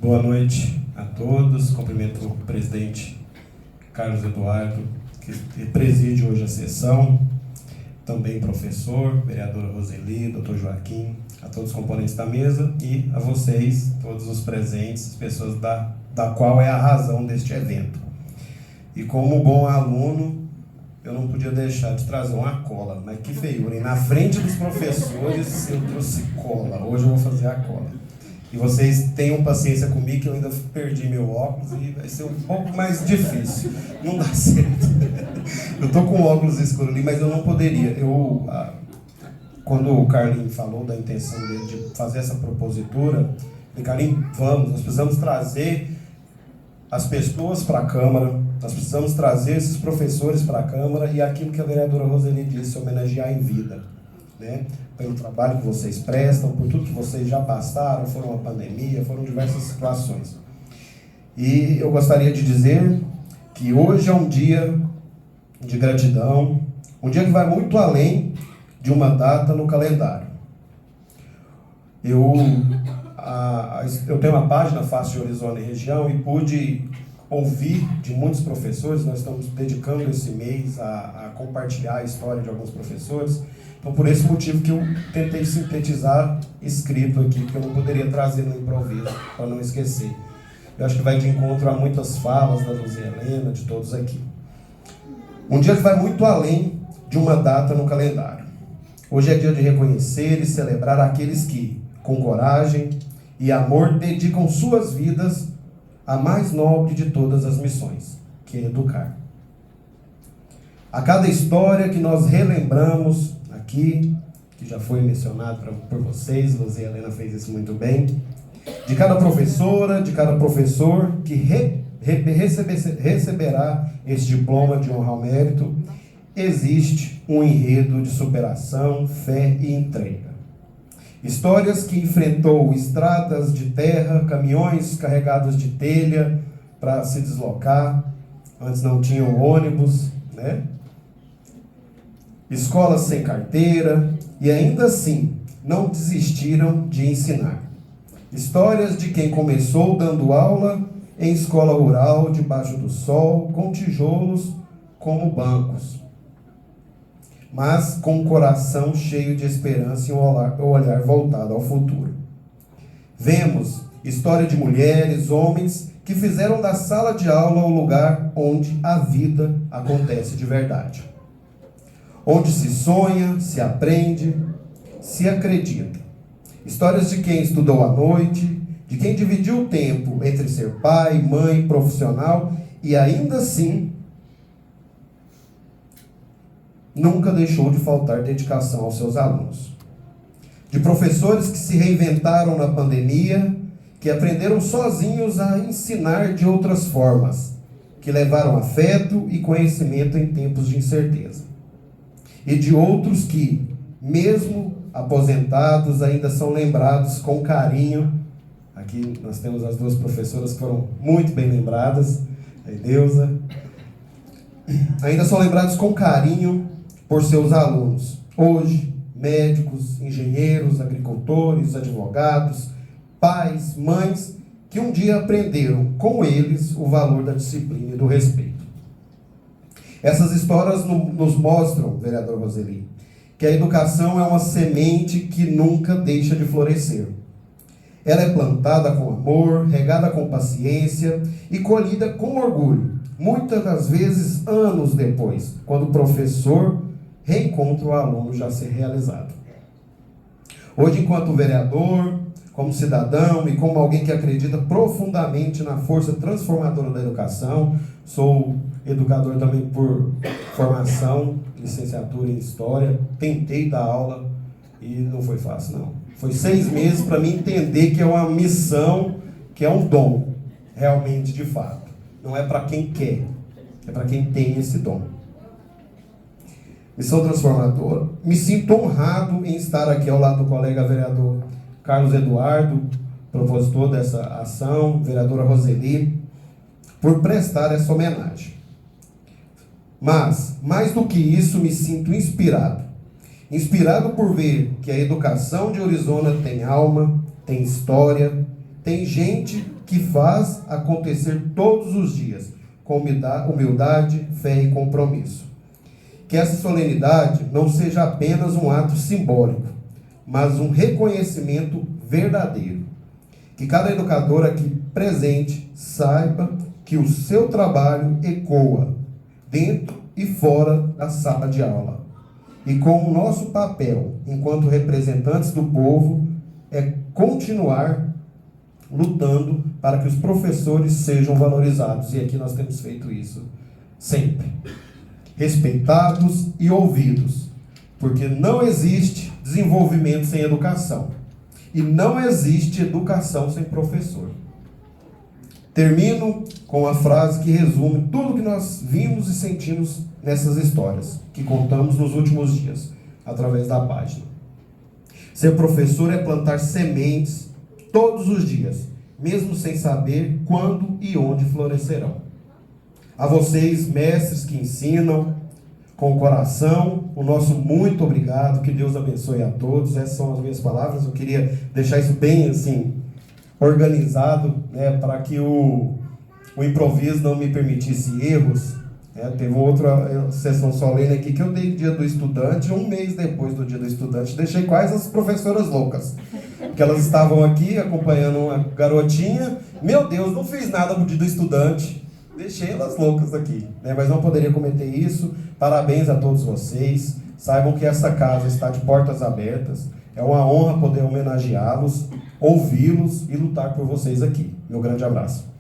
H: Boa noite a todos. Cumprimento o presidente Carlos Eduardo, que preside hoje a sessão, também professor, vereadora Roseli, doutor Joaquim, a todos os componentes da mesa e a vocês, todos os presentes, as pessoas da qual é a razão deste evento. E como bom aluno, eu não podia deixar de trazer uma cola, mas que feiura, hein? Na frente dos professores eu trouxe cola, hoje eu vou fazer a cola. E vocês tenham paciência comigo, que eu ainda perdi meu óculos e vai ser um pouco mais difícil. Não dá certo. Eu tô com óculos escuros ali, mas eu não poderia. Quando o Carlinhos falou da intenção dele de fazer essa propositura, eu falei, Carlinhos, nós precisamos trazer as pessoas para a Câmara, nós precisamos trazer esses professores para a Câmara e aquilo que a vereadora Roseli disse, homenagear em vida, né? Pelo trabalho que vocês prestam, por tudo que vocês já passaram, foram a pandemia, foram diversas situações. E eu gostaria de dizer que hoje é um dia de gratidão, um dia que vai muito além de uma data no calendário. Eu tenho uma página Fácil Orizona e Região e pude ouvir de muitos professores. Nós estamos dedicando esse mês a compartilhar a história de alguns professores. Então, por esse motivo que eu tentei sintetizar escrito aqui, que eu não poderia trazer no improviso, para não esquecer. Eu acho que vai de encontro a muitas falas da Luzia Helena, de todos aqui. Um dia que vai muito além de uma data no calendário. Hoje é dia de reconhecer e celebrar aqueles que, com coragem e amor, dedicam suas vidas à mais nobre de todas as missões, que é educar. A cada história que nós relembramos aqui, que já foi mencionado por vocês, Luzia Helena fez isso muito bem, de cada professora, de cada professor que receberá esse diploma de honra ao mérito, existe um enredo de superação, fé e entrega. Histórias que enfrentou estradas de terra, caminhões carregados de telha para se deslocar. Antes não tinham ônibus, né? Escolas sem carteira, e ainda assim não desistiram de ensinar. Histórias de quem começou dando aula em escola rural, debaixo do sol, com tijolos como bancos, mas com o coração cheio de esperança e o olhar voltado ao futuro. Vemos história de mulheres, homens que fizeram da sala de aula o lugar onde a vida acontece de verdade. Onde se sonha, se aprende, se acredita. Histórias de quem estudou à noite, de quem dividiu o tempo entre ser pai, mãe, profissional e ainda assim nunca deixou de faltar dedicação aos seus alunos. De professores que se reinventaram na pandemia, que aprenderam sozinhos a ensinar de outras formas, que levaram afeto e conhecimento em tempos de incerteza. E de outros que, mesmo aposentados, ainda são lembrados com carinho. Aqui nós temos as duas professoras que foram muito bem lembradas, a Edeusa. Ainda são lembrados com carinho por seus alunos. Hoje, médicos, engenheiros, agricultores, advogados, pais, mães, que um dia aprenderam com eles o valor da disciplina e do respeito. Essas histórias nos mostram, vereador Roseli, que a educação é uma semente que nunca deixa de florescer. Ela é plantada com amor, regada com paciência e colhida com orgulho, muitas das vezes anos depois, quando o professor reencontra o aluno já ser realizado. Hoje, enquanto vereador, como cidadão e como alguém que acredita profundamente na força transformadora da educação, sou educador também por formação, licenciatura em História, tentei dar aula e não foi fácil, não. Foi 6 meses para mim entender que é uma missão, que é um dom, realmente, de fato. Não é para quem quer, é para quem tem esse dom. Missão transformadora. Me sinto honrado em estar aqui ao lado do colega vereador Carlos Eduardo, propositor dessa ação, vereadora Roseli, por prestar essa homenagem. Mas, mais do que isso, me sinto inspirado. Inspirado por ver que a educação de Orizona tem alma, tem história, tem gente que faz acontecer todos os dias, com humildade, fé e compromisso. Que essa solenidade não seja apenas um ato simbólico, mas um reconhecimento verdadeiro. Que cada educador aqui presente saiba que o seu trabalho ecoa dentro e fora da sala de aula. E com o nosso papel, enquanto representantes do povo, é continuar lutando para que os professores sejam valorizados. E aqui nós temos feito isso sempre. Respeitados e ouvidos. Porque não existe desenvolvimento sem educação. E não existe educação sem professor. Termino com a frase que resume tudo que nós vimos e sentimos nessas histórias que contamos nos últimos dias, através da página. Ser professor é plantar sementes todos os dias, mesmo sem saber quando e onde florescerão. A vocês, mestres que ensinam com o coração, o nosso muito obrigado, que Deus abençoe a todos. Essas são as minhas palavras, eu queria deixar isso bem assim, organizado, né, para que o improviso não me permitisse erros. Teve outra sessão solene aqui que eu dei dia do estudante, 1 mês depois do dia do estudante, deixei quase as professoras loucas, porque elas estavam aqui acompanhando uma garotinha, meu Deus, não fiz nada no dia do estudante, deixei elas loucas aqui, né? Mas não poderia cometer isso. Parabéns a todos vocês, saibam que essa casa está de portas abertas, é uma honra poder homenageá-los, ouvi-los e lutar por vocês aqui. Meu grande abraço.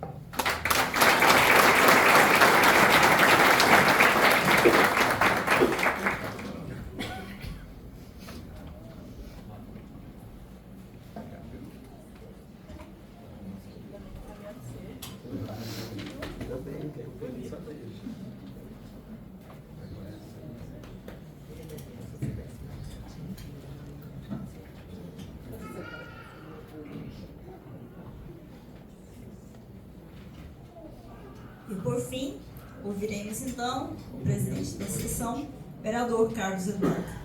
B: por fim, ouviremos então o presidente da sessão, vereador Carlos Eduardo.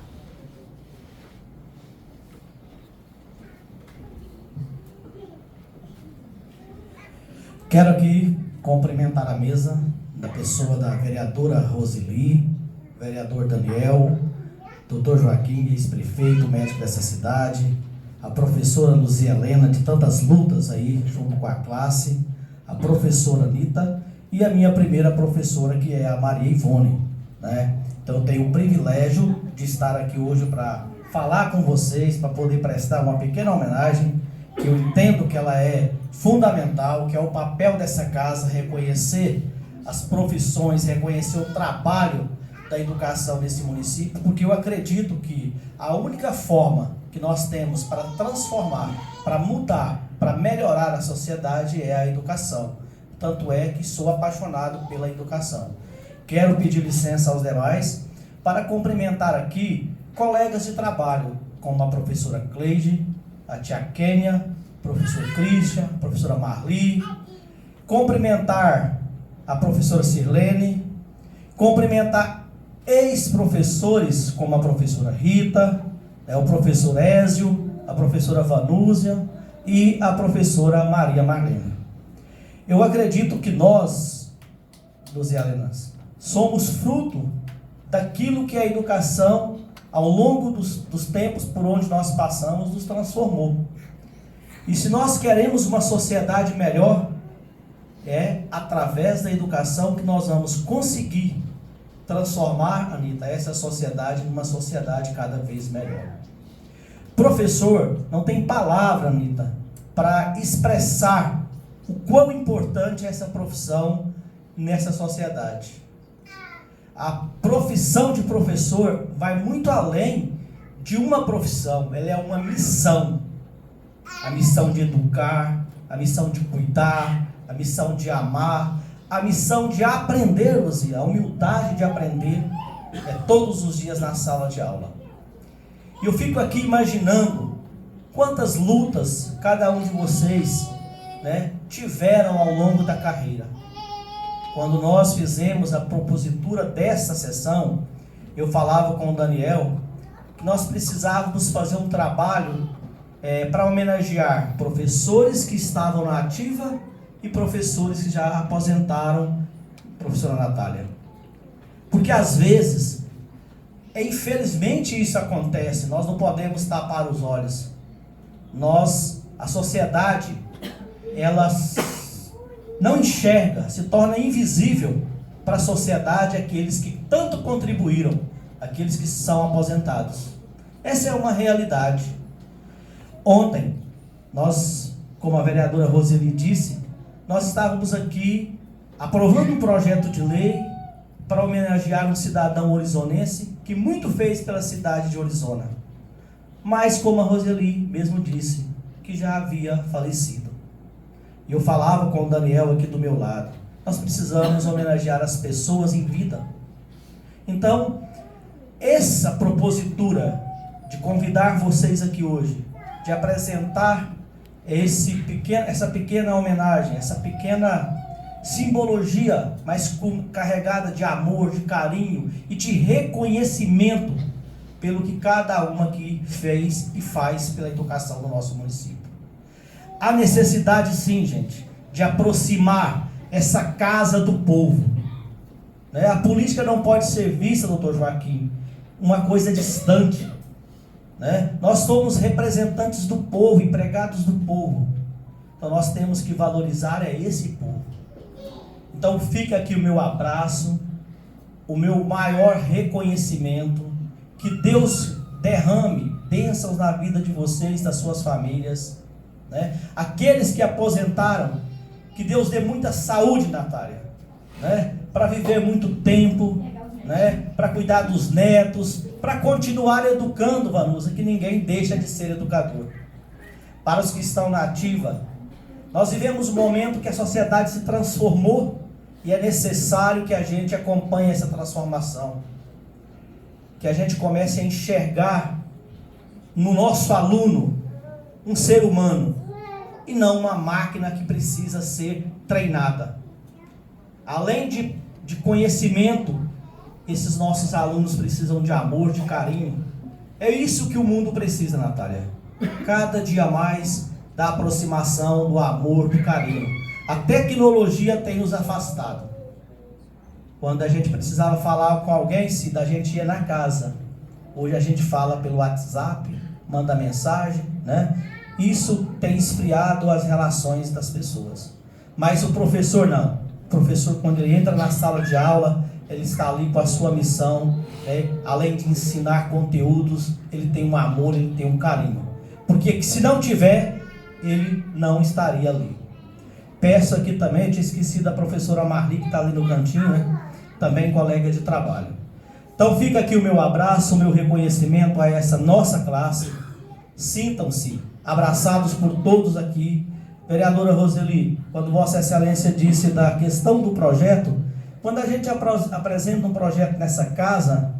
I: Quero aqui cumprimentar a mesa da pessoa da vereadora Roseli, vereador Daniel, doutor Joaquim, ex-prefeito, médico dessa cidade, a professora Luzia Helena, de tantas lutas aí junto com a classe, a professora Anitta e a minha primeira professora, que é a Maria Ivone, né? Então eu tenho o privilégio de estar aqui hoje para falar com vocês, para poder prestar uma pequena homenagem, que eu entendo que ela é fundamental, que é o papel dessa casa, reconhecer as profissões, reconhecer o trabalho da educação nesse município, porque eu acredito que a única forma que nós temos para transformar, para mudar, para melhorar a sociedade é a educação. Tanto é que sou apaixonado pela educação. Quero pedir licença aos demais para cumprimentar aqui colegas de trabalho, como a professora Cleide, a tia Kênia, professor Christian, a professora Marli, cumprimentar a professora Sirlene, cumprimentar ex-professores como a professora Rita, o professor Ézio, a professora Vanúzia e a professora Maria Marlene. Eu acredito que nós, Luzialenas, somos fruto daquilo que a educação, ao longo dos tempos por onde nós passamos, nos transformou. E se nós queremos uma sociedade melhor, é através da educação que nós vamos conseguir transformar, Anitta, essa sociedade numa sociedade cada vez melhor. Professor, não tem palavra, Anitta, para expressar o quão importante é essa profissão nessa sociedade. A profissão de professor vai muito além de uma profissão, ela é uma missão. A missão de educar, a missão de cuidar, a missão de amar, a missão de aprender, Luzia, a humildade de aprender todos os dias na sala de aula. E eu fico aqui imaginando quantas lutas cada um de vocês, né, tiveram ao longo da carreira. Quando nós fizemos a propositura dessa sessão, eu falava com o Daniel que nós precisávamos fazer um trabalho para homenagear professores que estavam na ativa e professores que já aposentaram, professora Natália. Porque às vezes, infelizmente isso acontece, nós não podemos tapar os olhos. A sociedade, ela não enxerga, se torna invisível para a sociedade aqueles que tanto contribuíram, aqueles que são aposentados. Essa é uma realidade. Ontem, nós, como a vereadora Roseli disse, nós estávamos aqui aprovando um projeto de lei para homenagear um cidadão orizonense que muito fez pela cidade de Orizona. Mas, como a Roseli mesmo disse, que já havia falecido. E eu falava com o Daniel aqui do meu lado, nós precisamos homenagear as pessoas em vida. Então, essa propositura de convidar vocês aqui hoje, de apresentar essa pequena homenagem, essa pequena simbologia, mas carregada de amor, de carinho e de reconhecimento pelo que cada uma aqui fez e faz pela educação do nosso município. Há necessidade sim, gente, de aproximar essa casa do povo. Né? A política não pode ser vista, doutor Joaquim, uma coisa distante. Né? Nós somos representantes do povo, empregados do povo. Então nós temos que valorizar esse povo. Então fica aqui o meu abraço, o meu maior reconhecimento, que Deus derrame bênçãos na vida de vocês, das suas famílias, né? Aqueles que aposentaram, que Deus dê muita saúde, Natália, né? Para viver muito tempo, né? Para cuidar dos netos, para continuar educando, Vanusa, que ninguém deixa de ser educador. Para os que estão na ativa, nós vivemos um momento que a sociedade se transformou e é necessário que a gente acompanhe essa transformação, que a gente comece a enxergar no nosso aluno um ser humano e não uma máquina que precisa ser treinada. Além de conhecimento, esses nossos alunos precisam de amor, de carinho. É isso que o mundo precisa, Natália. Cada dia mais da aproximação, do amor, do carinho. A tecnologia tem nos afastado. Quando a gente precisava falar com alguém, se a gente ia na casa. Hoje a gente fala pelo WhatsApp, manda mensagem, né? Isso tem esfriado as relações das pessoas. Mas o professor não. O professor, quando ele entra na sala de aula, ele está ali com a sua missão, né? Além de ensinar conteúdos, ele tem um amor, ele tem um carinho. Porque se não tiver, ele não estaria ali. Peço aqui também, eu tinha esquecido da professora Marli, que está ali no cantinho, né? Também colega de trabalho. Então fica aqui o meu abraço, o meu reconhecimento a essa nossa classe. Sintam-se abraçados por todos aqui. Vereadora Roseli, quando Vossa Excelência disse da questão do projeto, quando a gente apresenta um projeto nessa casa,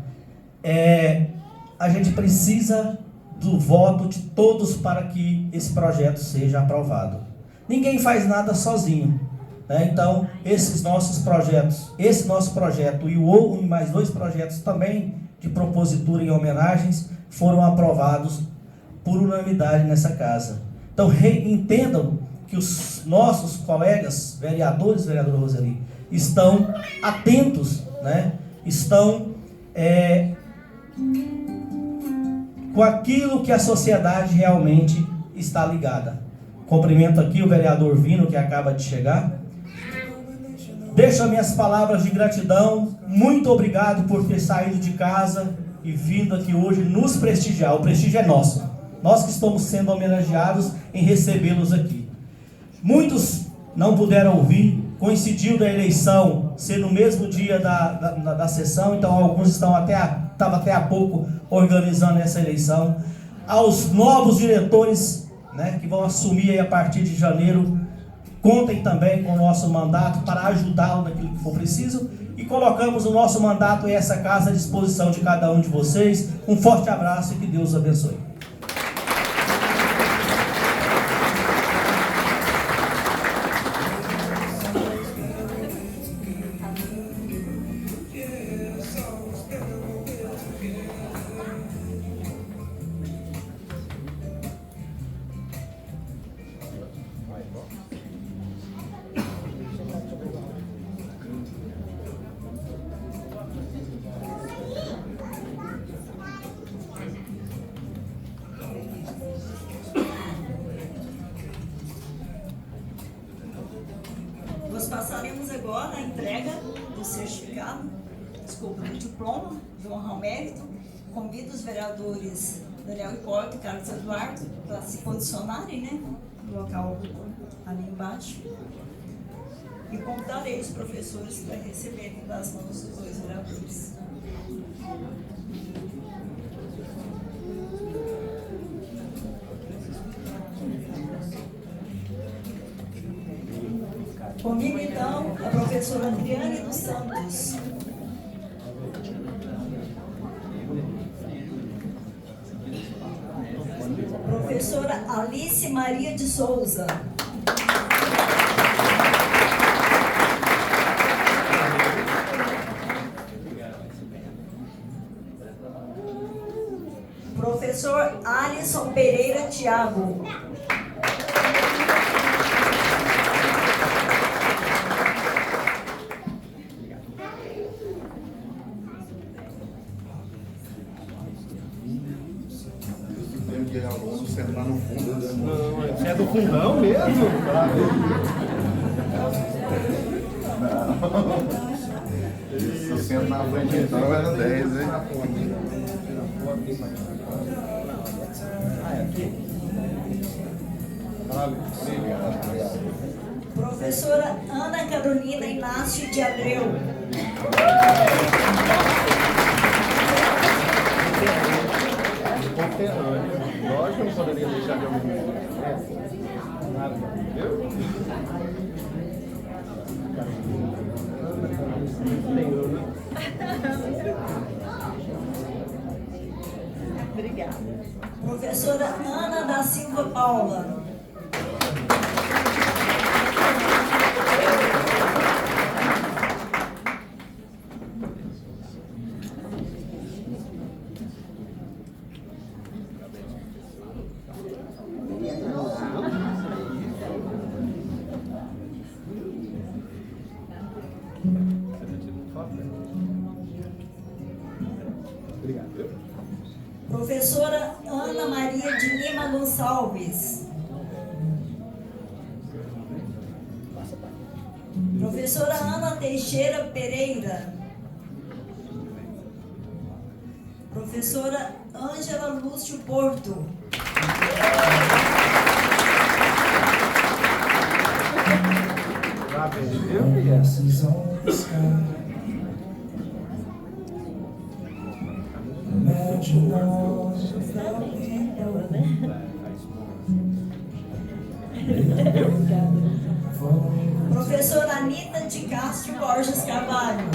I: a gente precisa do voto de todos para que esse projeto seja aprovado. Ninguém faz nada sozinho, né? Então, esses nossos projetos, esse nosso projeto e mais 2 projetos também de propositura e homenagens foram aprovados por unanimidade nessa casa. Então, entendam que os nossos colegas vereadores, vereadora Roseli, estão atentos, né? Estão com aquilo que a sociedade realmente está ligada. Cumprimento aqui o vereador Vino, que acaba de chegar. Deixo as minhas palavras de gratidão. Muito obrigado por ter saído de casa e vindo aqui hoje nos prestigiar. O prestígio é nosso. Nós que estamos sendo homenageados em recebê-los aqui. Muitos não puderam ouvir. Coincidiu da eleição ser no mesmo dia da sessão, então alguns estavam até há pouco organizando essa eleição. Aos novos diretores, né, que vão assumir aí a partir de janeiro, contem também com o nosso mandato para ajudá-lo naquilo que for preciso, e colocamos o nosso mandato e essa casa à disposição de cada um de vocês. Um forte abraço e que Deus os abençoe.
B: Nós passaremos agora a entrega do certificado, do diploma de honra ao mérito. Convido os vereadores Daniel Hipólito e Carlos Eduardo para se posicionarem, né, no local ali embaixo. E convidarei os professores para receberem das mãos dos 2 vereadores. Comigo, então, a professora Adriane dos Santos. Professora Alice Maria de Souza. Professor Alisson Pereira Thiago.
J: Sentar no fundo.
H: Não, você é do fundão mesmo?
J: Se eu sento na frente, então vai dar 10, hein?
B: Professora Ana Carolina Inácio de Abreu.
H: Lógico que eu não poderia deixar de ouvir. Nada, viu?
B: Obrigada. Professora Ana da Silva Paula. Professora Ana Maria de Lima Gonçalves. Professora Ana Teixeira Pereira. Professora Ângela Lúcio Porto. Professora Anita de Castro Borges Carvalho.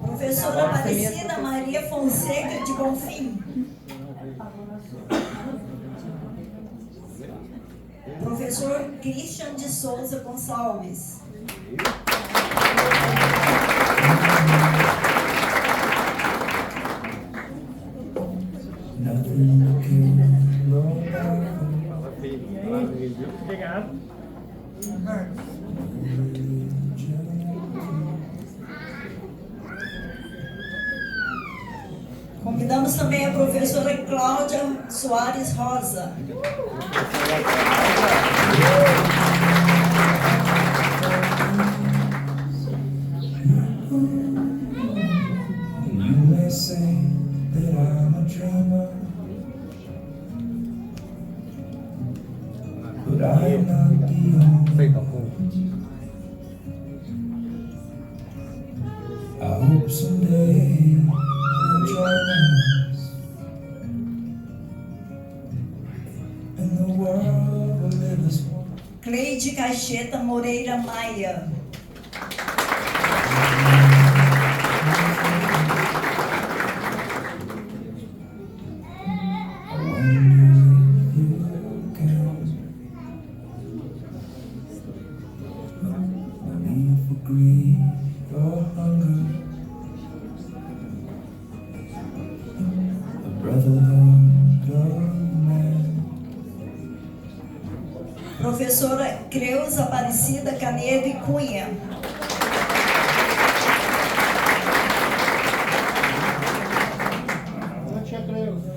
B: Professora Aparecida Maria Fonseca de Bonfim. Professor Christian de Souza Gonçalves.
A: Obrigado.
B: Convidamos também a professora Cláudia Soares Rosa. Cleide Caixeta Moreira Maia. Professora Creuza Aparecida Canedo e Cunha.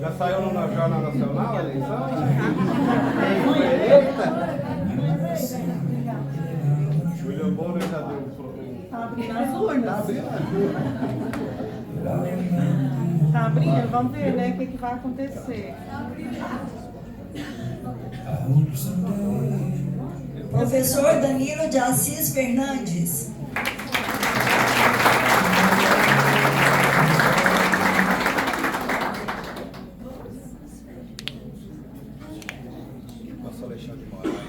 J: Já saiu no Jornal Nacional a eleição? William Bonner já deu
K: Tá abrindo as urnas. Tá abrindo, vamos ver, né, o que vai acontecer.
B: Professor Danilo de Assis Fernandes.
J: Nossa, Alexandre de Moraes.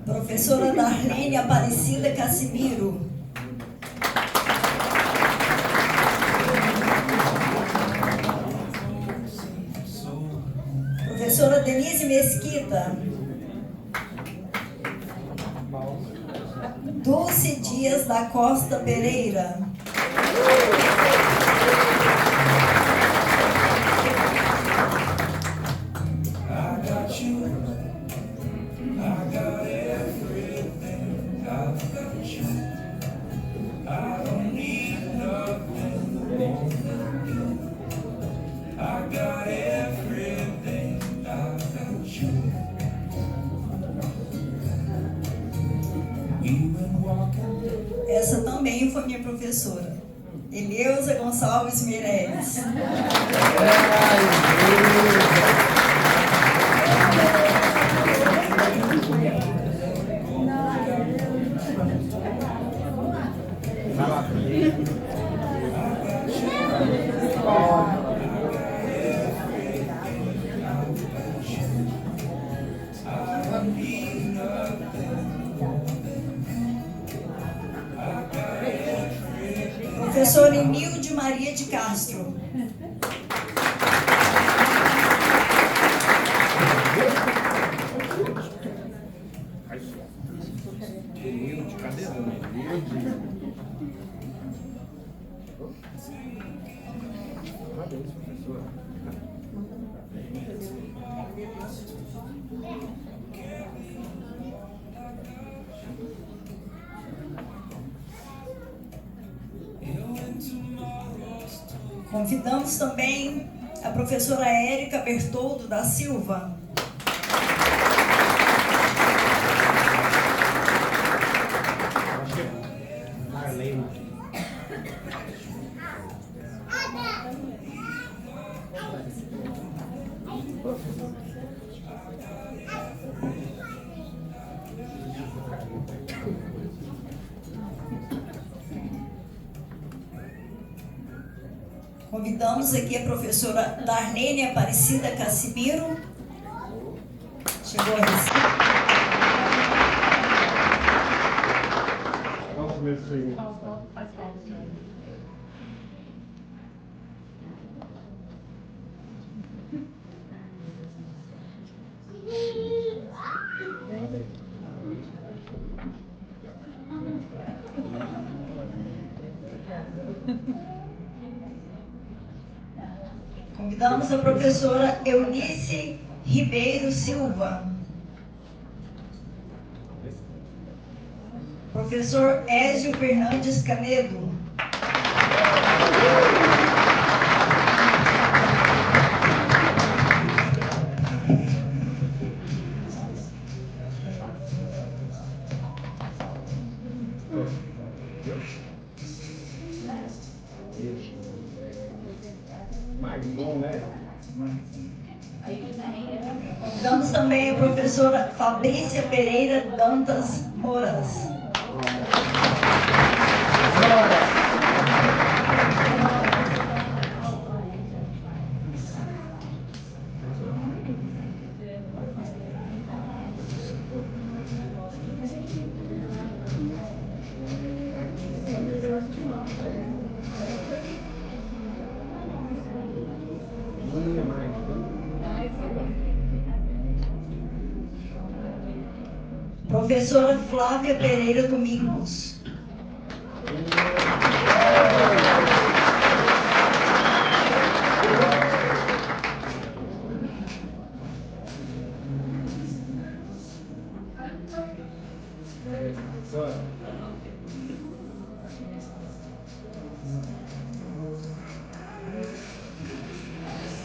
B: Professora Darlene Aparecida Cassimiro. Professora Denise Mesquita. Dulce Dias da Costa Pereira. Essa também foi minha professora, Eleusa Gonçalves Meirelles. Professora Emilde Maria de Castro. Convidamos também a professora Érica Bertoldo da Silva. Convidamos aqui a professora Darlene Aparecida Cassimiro. Chegou a receber. Convidamos a professora Eunice Ribeiro Silva. Professor Ézio Fernandes Canedo. Convidamos também a professora Fabrícia Pereira Dantas Moras. Professora Flávia Pereira Domingos.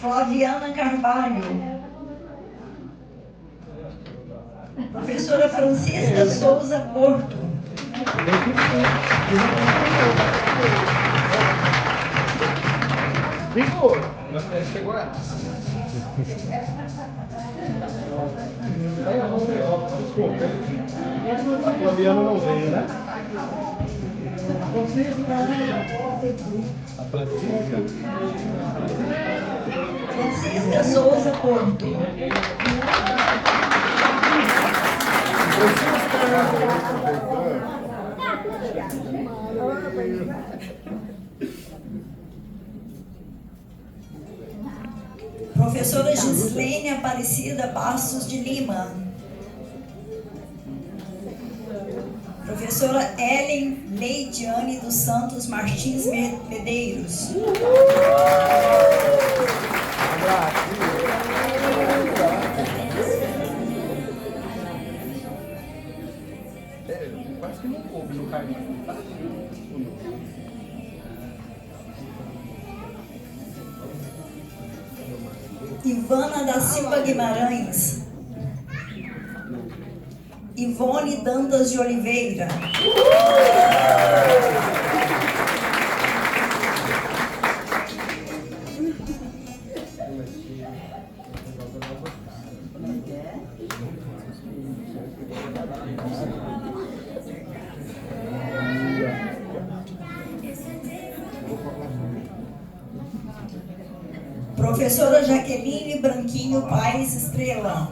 B: Flaviana Carvalho. Professora Francisca Souza Porto.
J: Vitor, chegou lá. Desculpa. A Flaviana não veio, né? A
B: Francisca Souza Porto. Professora Gislene Aparecida Bastos de Lima. Professora Ellen Leidiane dos Santos Martins Medeiros.
J: Quase que não coube no caminho.
B: Ivana da Silva Guimarães. Ivone Dantas de Oliveira. Professora Jaqueline Branquinho Paes Estrela.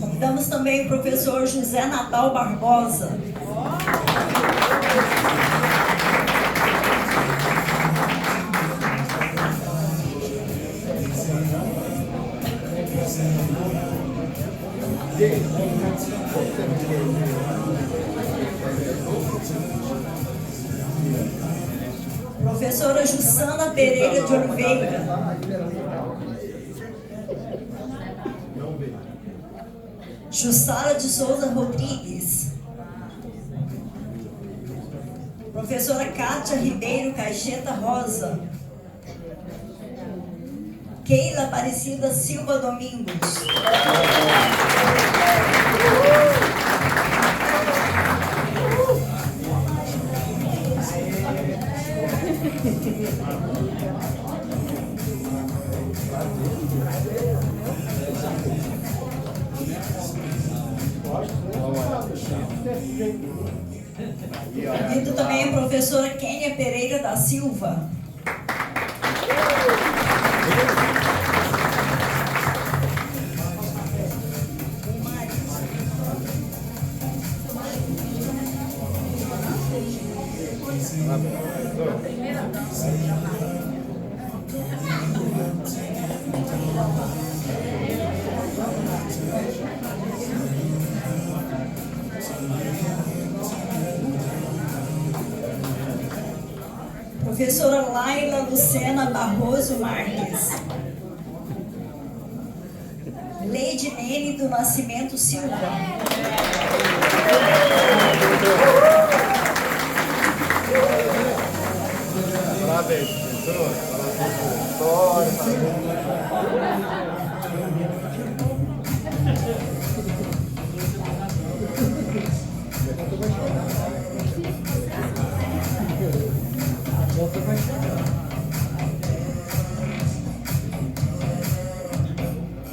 B: Convidamos também o professor José Natal Barbosa. Professora Jussana Pereira de Oliveira. Jussara de Souza Rodrigues. Professora Kátia Ribeiro Caixeta Rosa. Keila Aparecida Silva Domingos. Convido também a professora Kênia Pereira da Silva. Professora Laila Lucena Barroso Marques. Leide Nene do Nascimento Silva.
J: Parabéns, professor. Parabéns,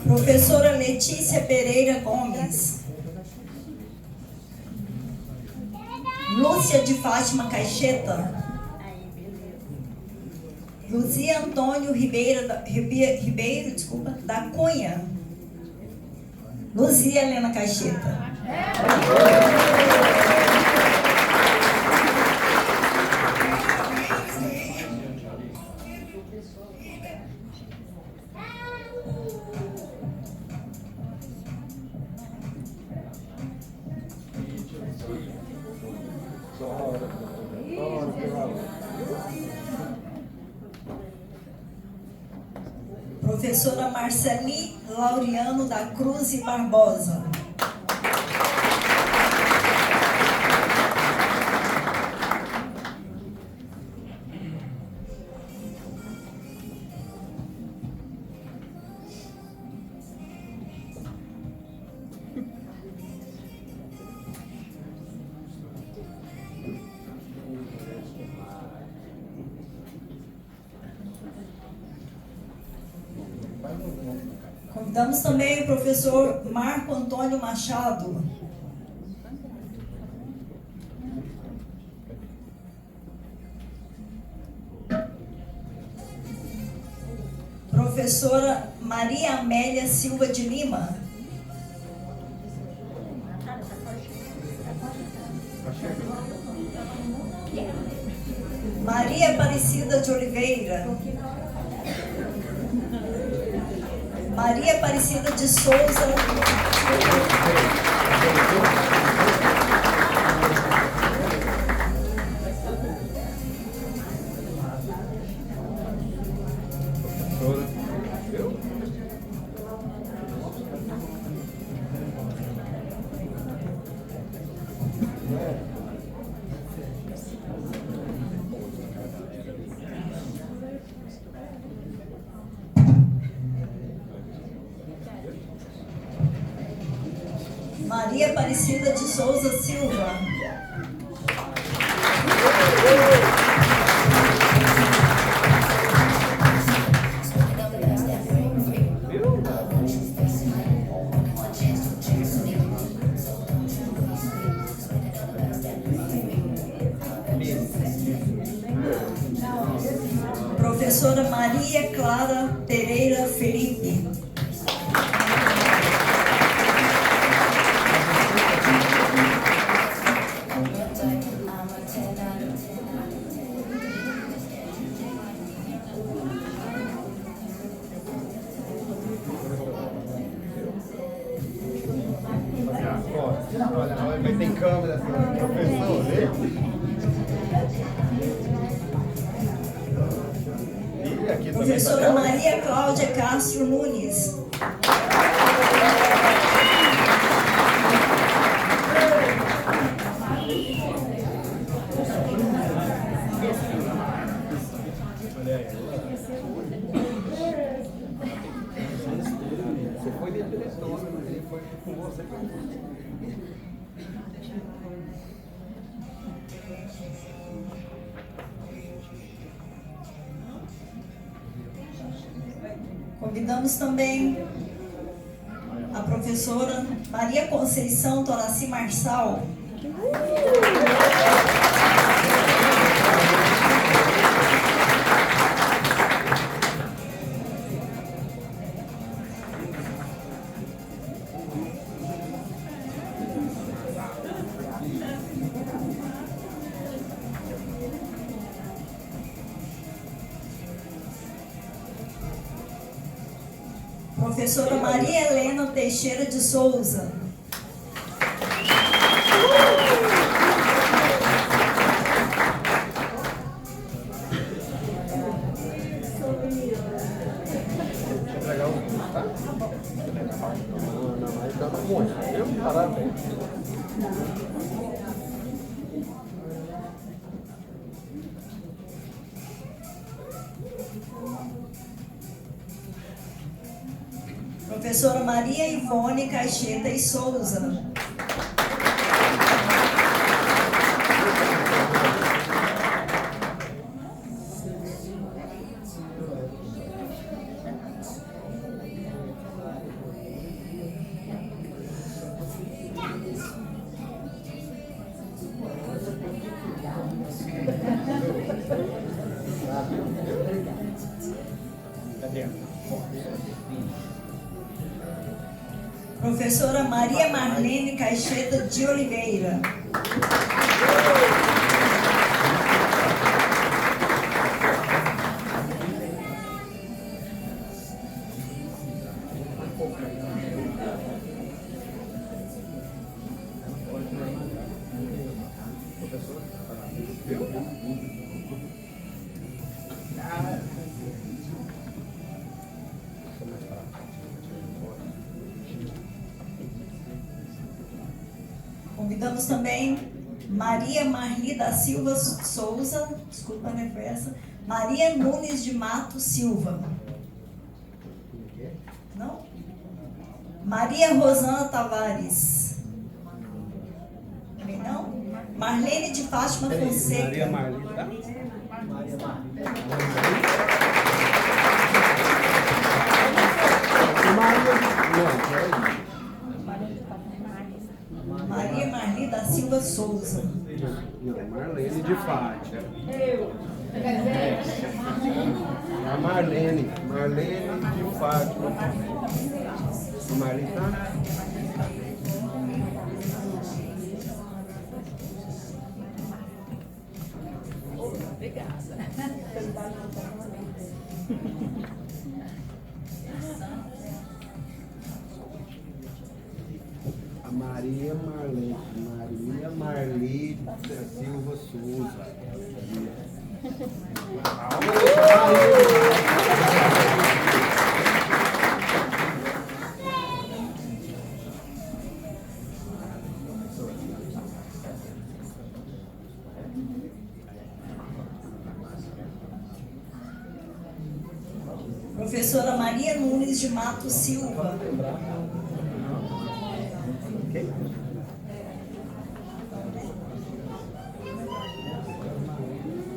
B: Professora Letícia Pereira Gomes. Lúcia de Fátima Caixeta. Luzia Antônio Ribeiro da Cunha. Luzia Helena Caixeta. Professora Marceli Laureano da Cruz e Barbosa. Convidamos também o professor Marco Antônio Machado. Professora Maria Amélia Silva de Lima. Maria Aparecida de Oliveira. Maria Aparecida de Souza. Maria Aparecida de Souza Silva. Professora Maria Clara Pereira Felipe.
J: Olha, tem câmera, professor, vê? E aqui também
B: Professora Maria Cláudia Castro Nunes.
J: Você foi de diretor, ele foi com você.
B: Convidamos também a professora Maria Conceição Toraci Marçal. Professora Maria Helena Teixeira de Souza. Professora Maria Ivone Caixeta e Souza. Professora Maria Marlene Caixeta de Oliveira. Convidamos também Maria Marli da Silva Souza, desculpa a reversa, Maria Nunes de Mato Silva. Não? Maria Rosana Tavares. Também não? Marlene de Fátima Fonseca.
J: Maria Marli, tá?
B: Maria Marli da Silva Souza.
J: Não, Marlene de Fátima. A Marlene de Fátima. A Marlene tá? A Maria Marli da Silva Souza.
B: Professora Maria Nunes de Mato Silva.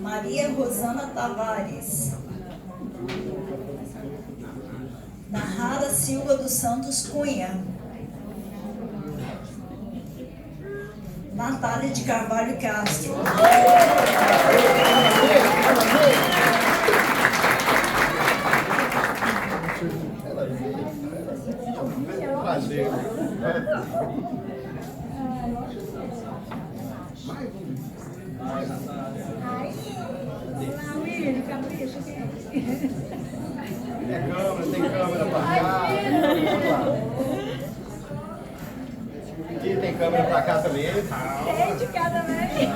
B: Maria Rosana Tavares. Nahara Silva dos Santos Cunha. Natália de Carvalho Castro.
J: Prazer. Tem câmera pra cá. Aqui tem câmera pra cá também.
L: Tem de cada vez.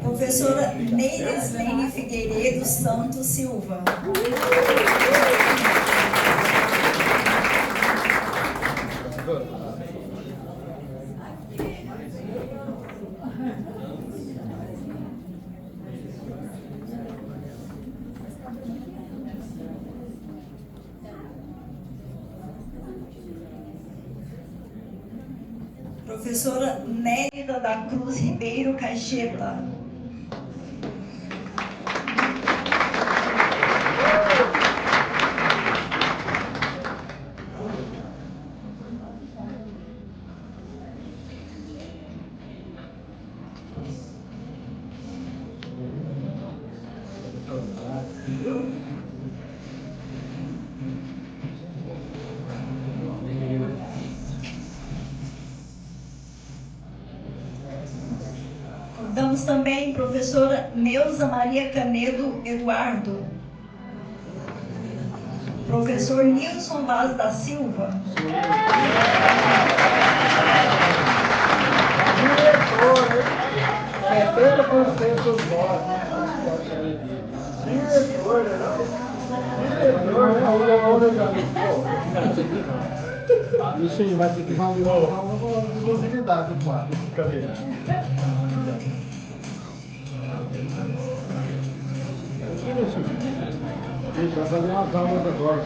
B: Professora Neireslene Figueiredo Santos Silva. Professora Nélida da Cruz Ribeiro Caixeta. Damos também professora Neuza Maria Canedo Eduardo. Professor Nilson Vaz da Silva.
J: Diretor, 70% dos votos. Diretor, isso aí vai ter que valer uma exclusividade do quadro. Cadê? Gente, vai fazer umas aulas agora.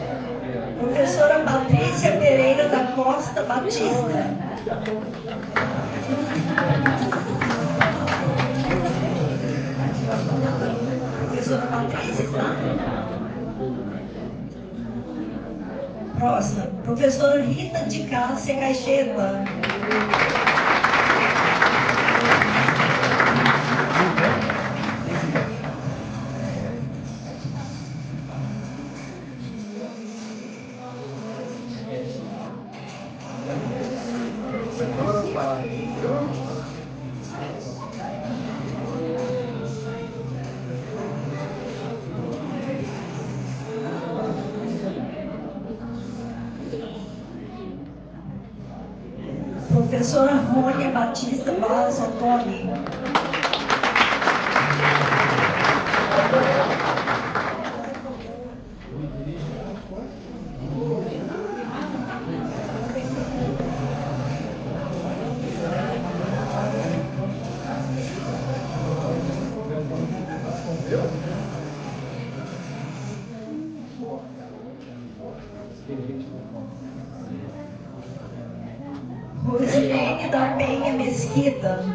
B: Professora Patrícia Pereira da Costa Batista. Professora Patrícia, tá? Próxima. Professora Rita de Cássia Caixeta. Professora Rônia Batista Barros Antônio. Rosilene da Penha Mesquita.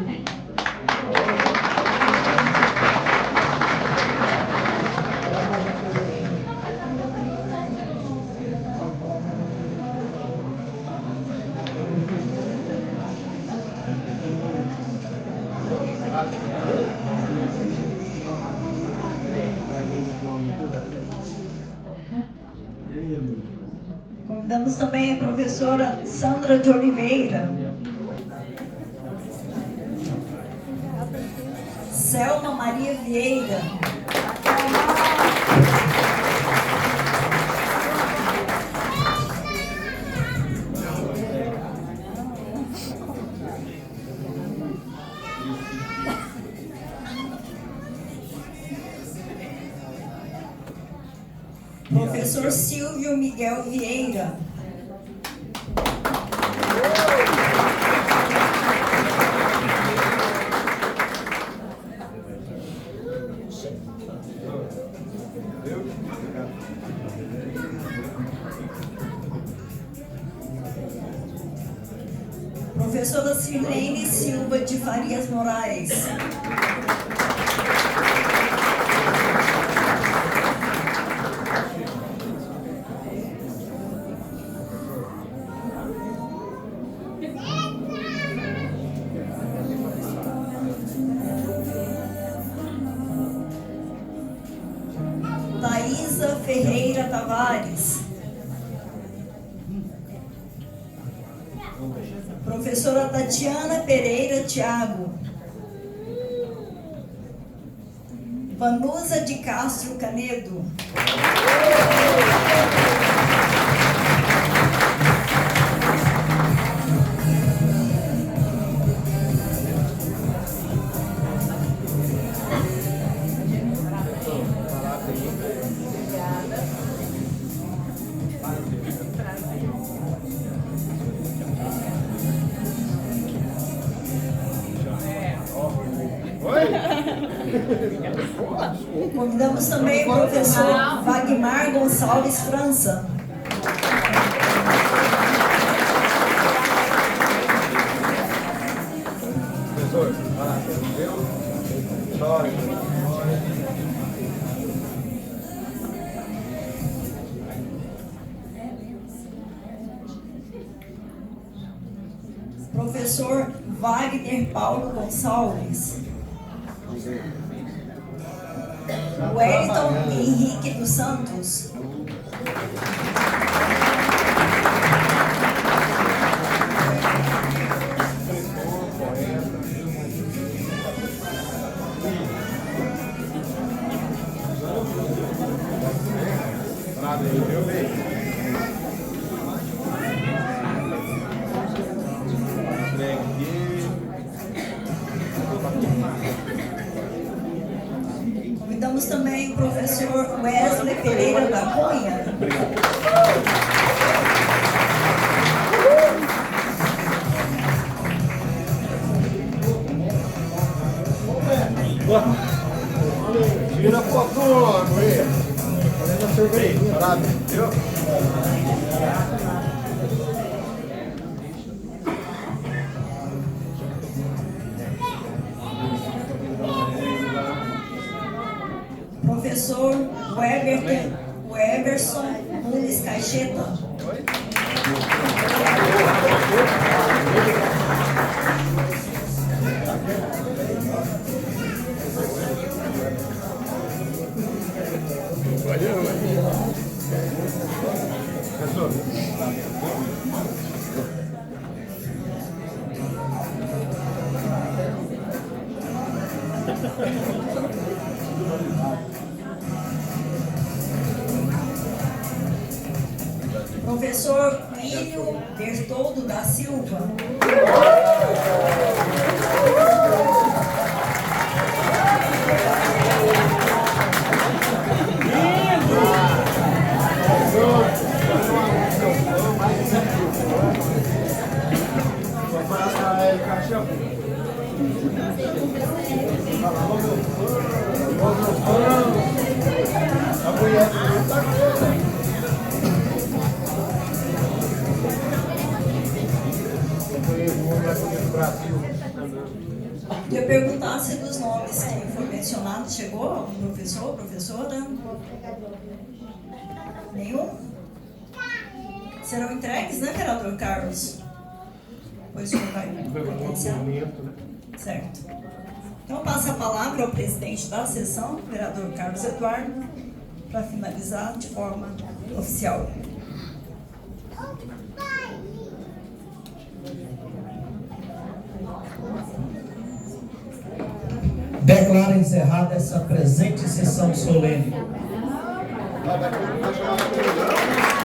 B: Convidamos também a professora Sandra de Oliveira. Selma Maria Vieira. Professor Silvio Miguel Vieira. Professora Silene Silva de Farias Moraes. Thaisa Ferreira Tavares. Professora Tatiana Pereira Thiago. Vanusa de Castro Canedo. Convidamos também o professor Wagmar Gonçalves França.
J: Professor,
B: Professor Wagner Paulo Gonçalves. Wellington Henrique dos Santos. Convidamos também o professor Wesley Pereira da Cunha.
J: tira a foto, Noé. Fazendo a cervejinha, parado, viu?
B: Professor Weberson Nunes Caixeta. Professor William Bertoldo da Silva. Queria perguntar se dos nomes que foram mencionados chegou algum professor, professora? Nenhum? Serão entregues, né, vereador Carlos? Pois o senhor vai providenciar. Certo. Então passa a palavra ao presidente da sessão, vereador Carlos Eduardo, para finalizar de forma oficial.
I: Declaro encerrada essa presente sessão solene.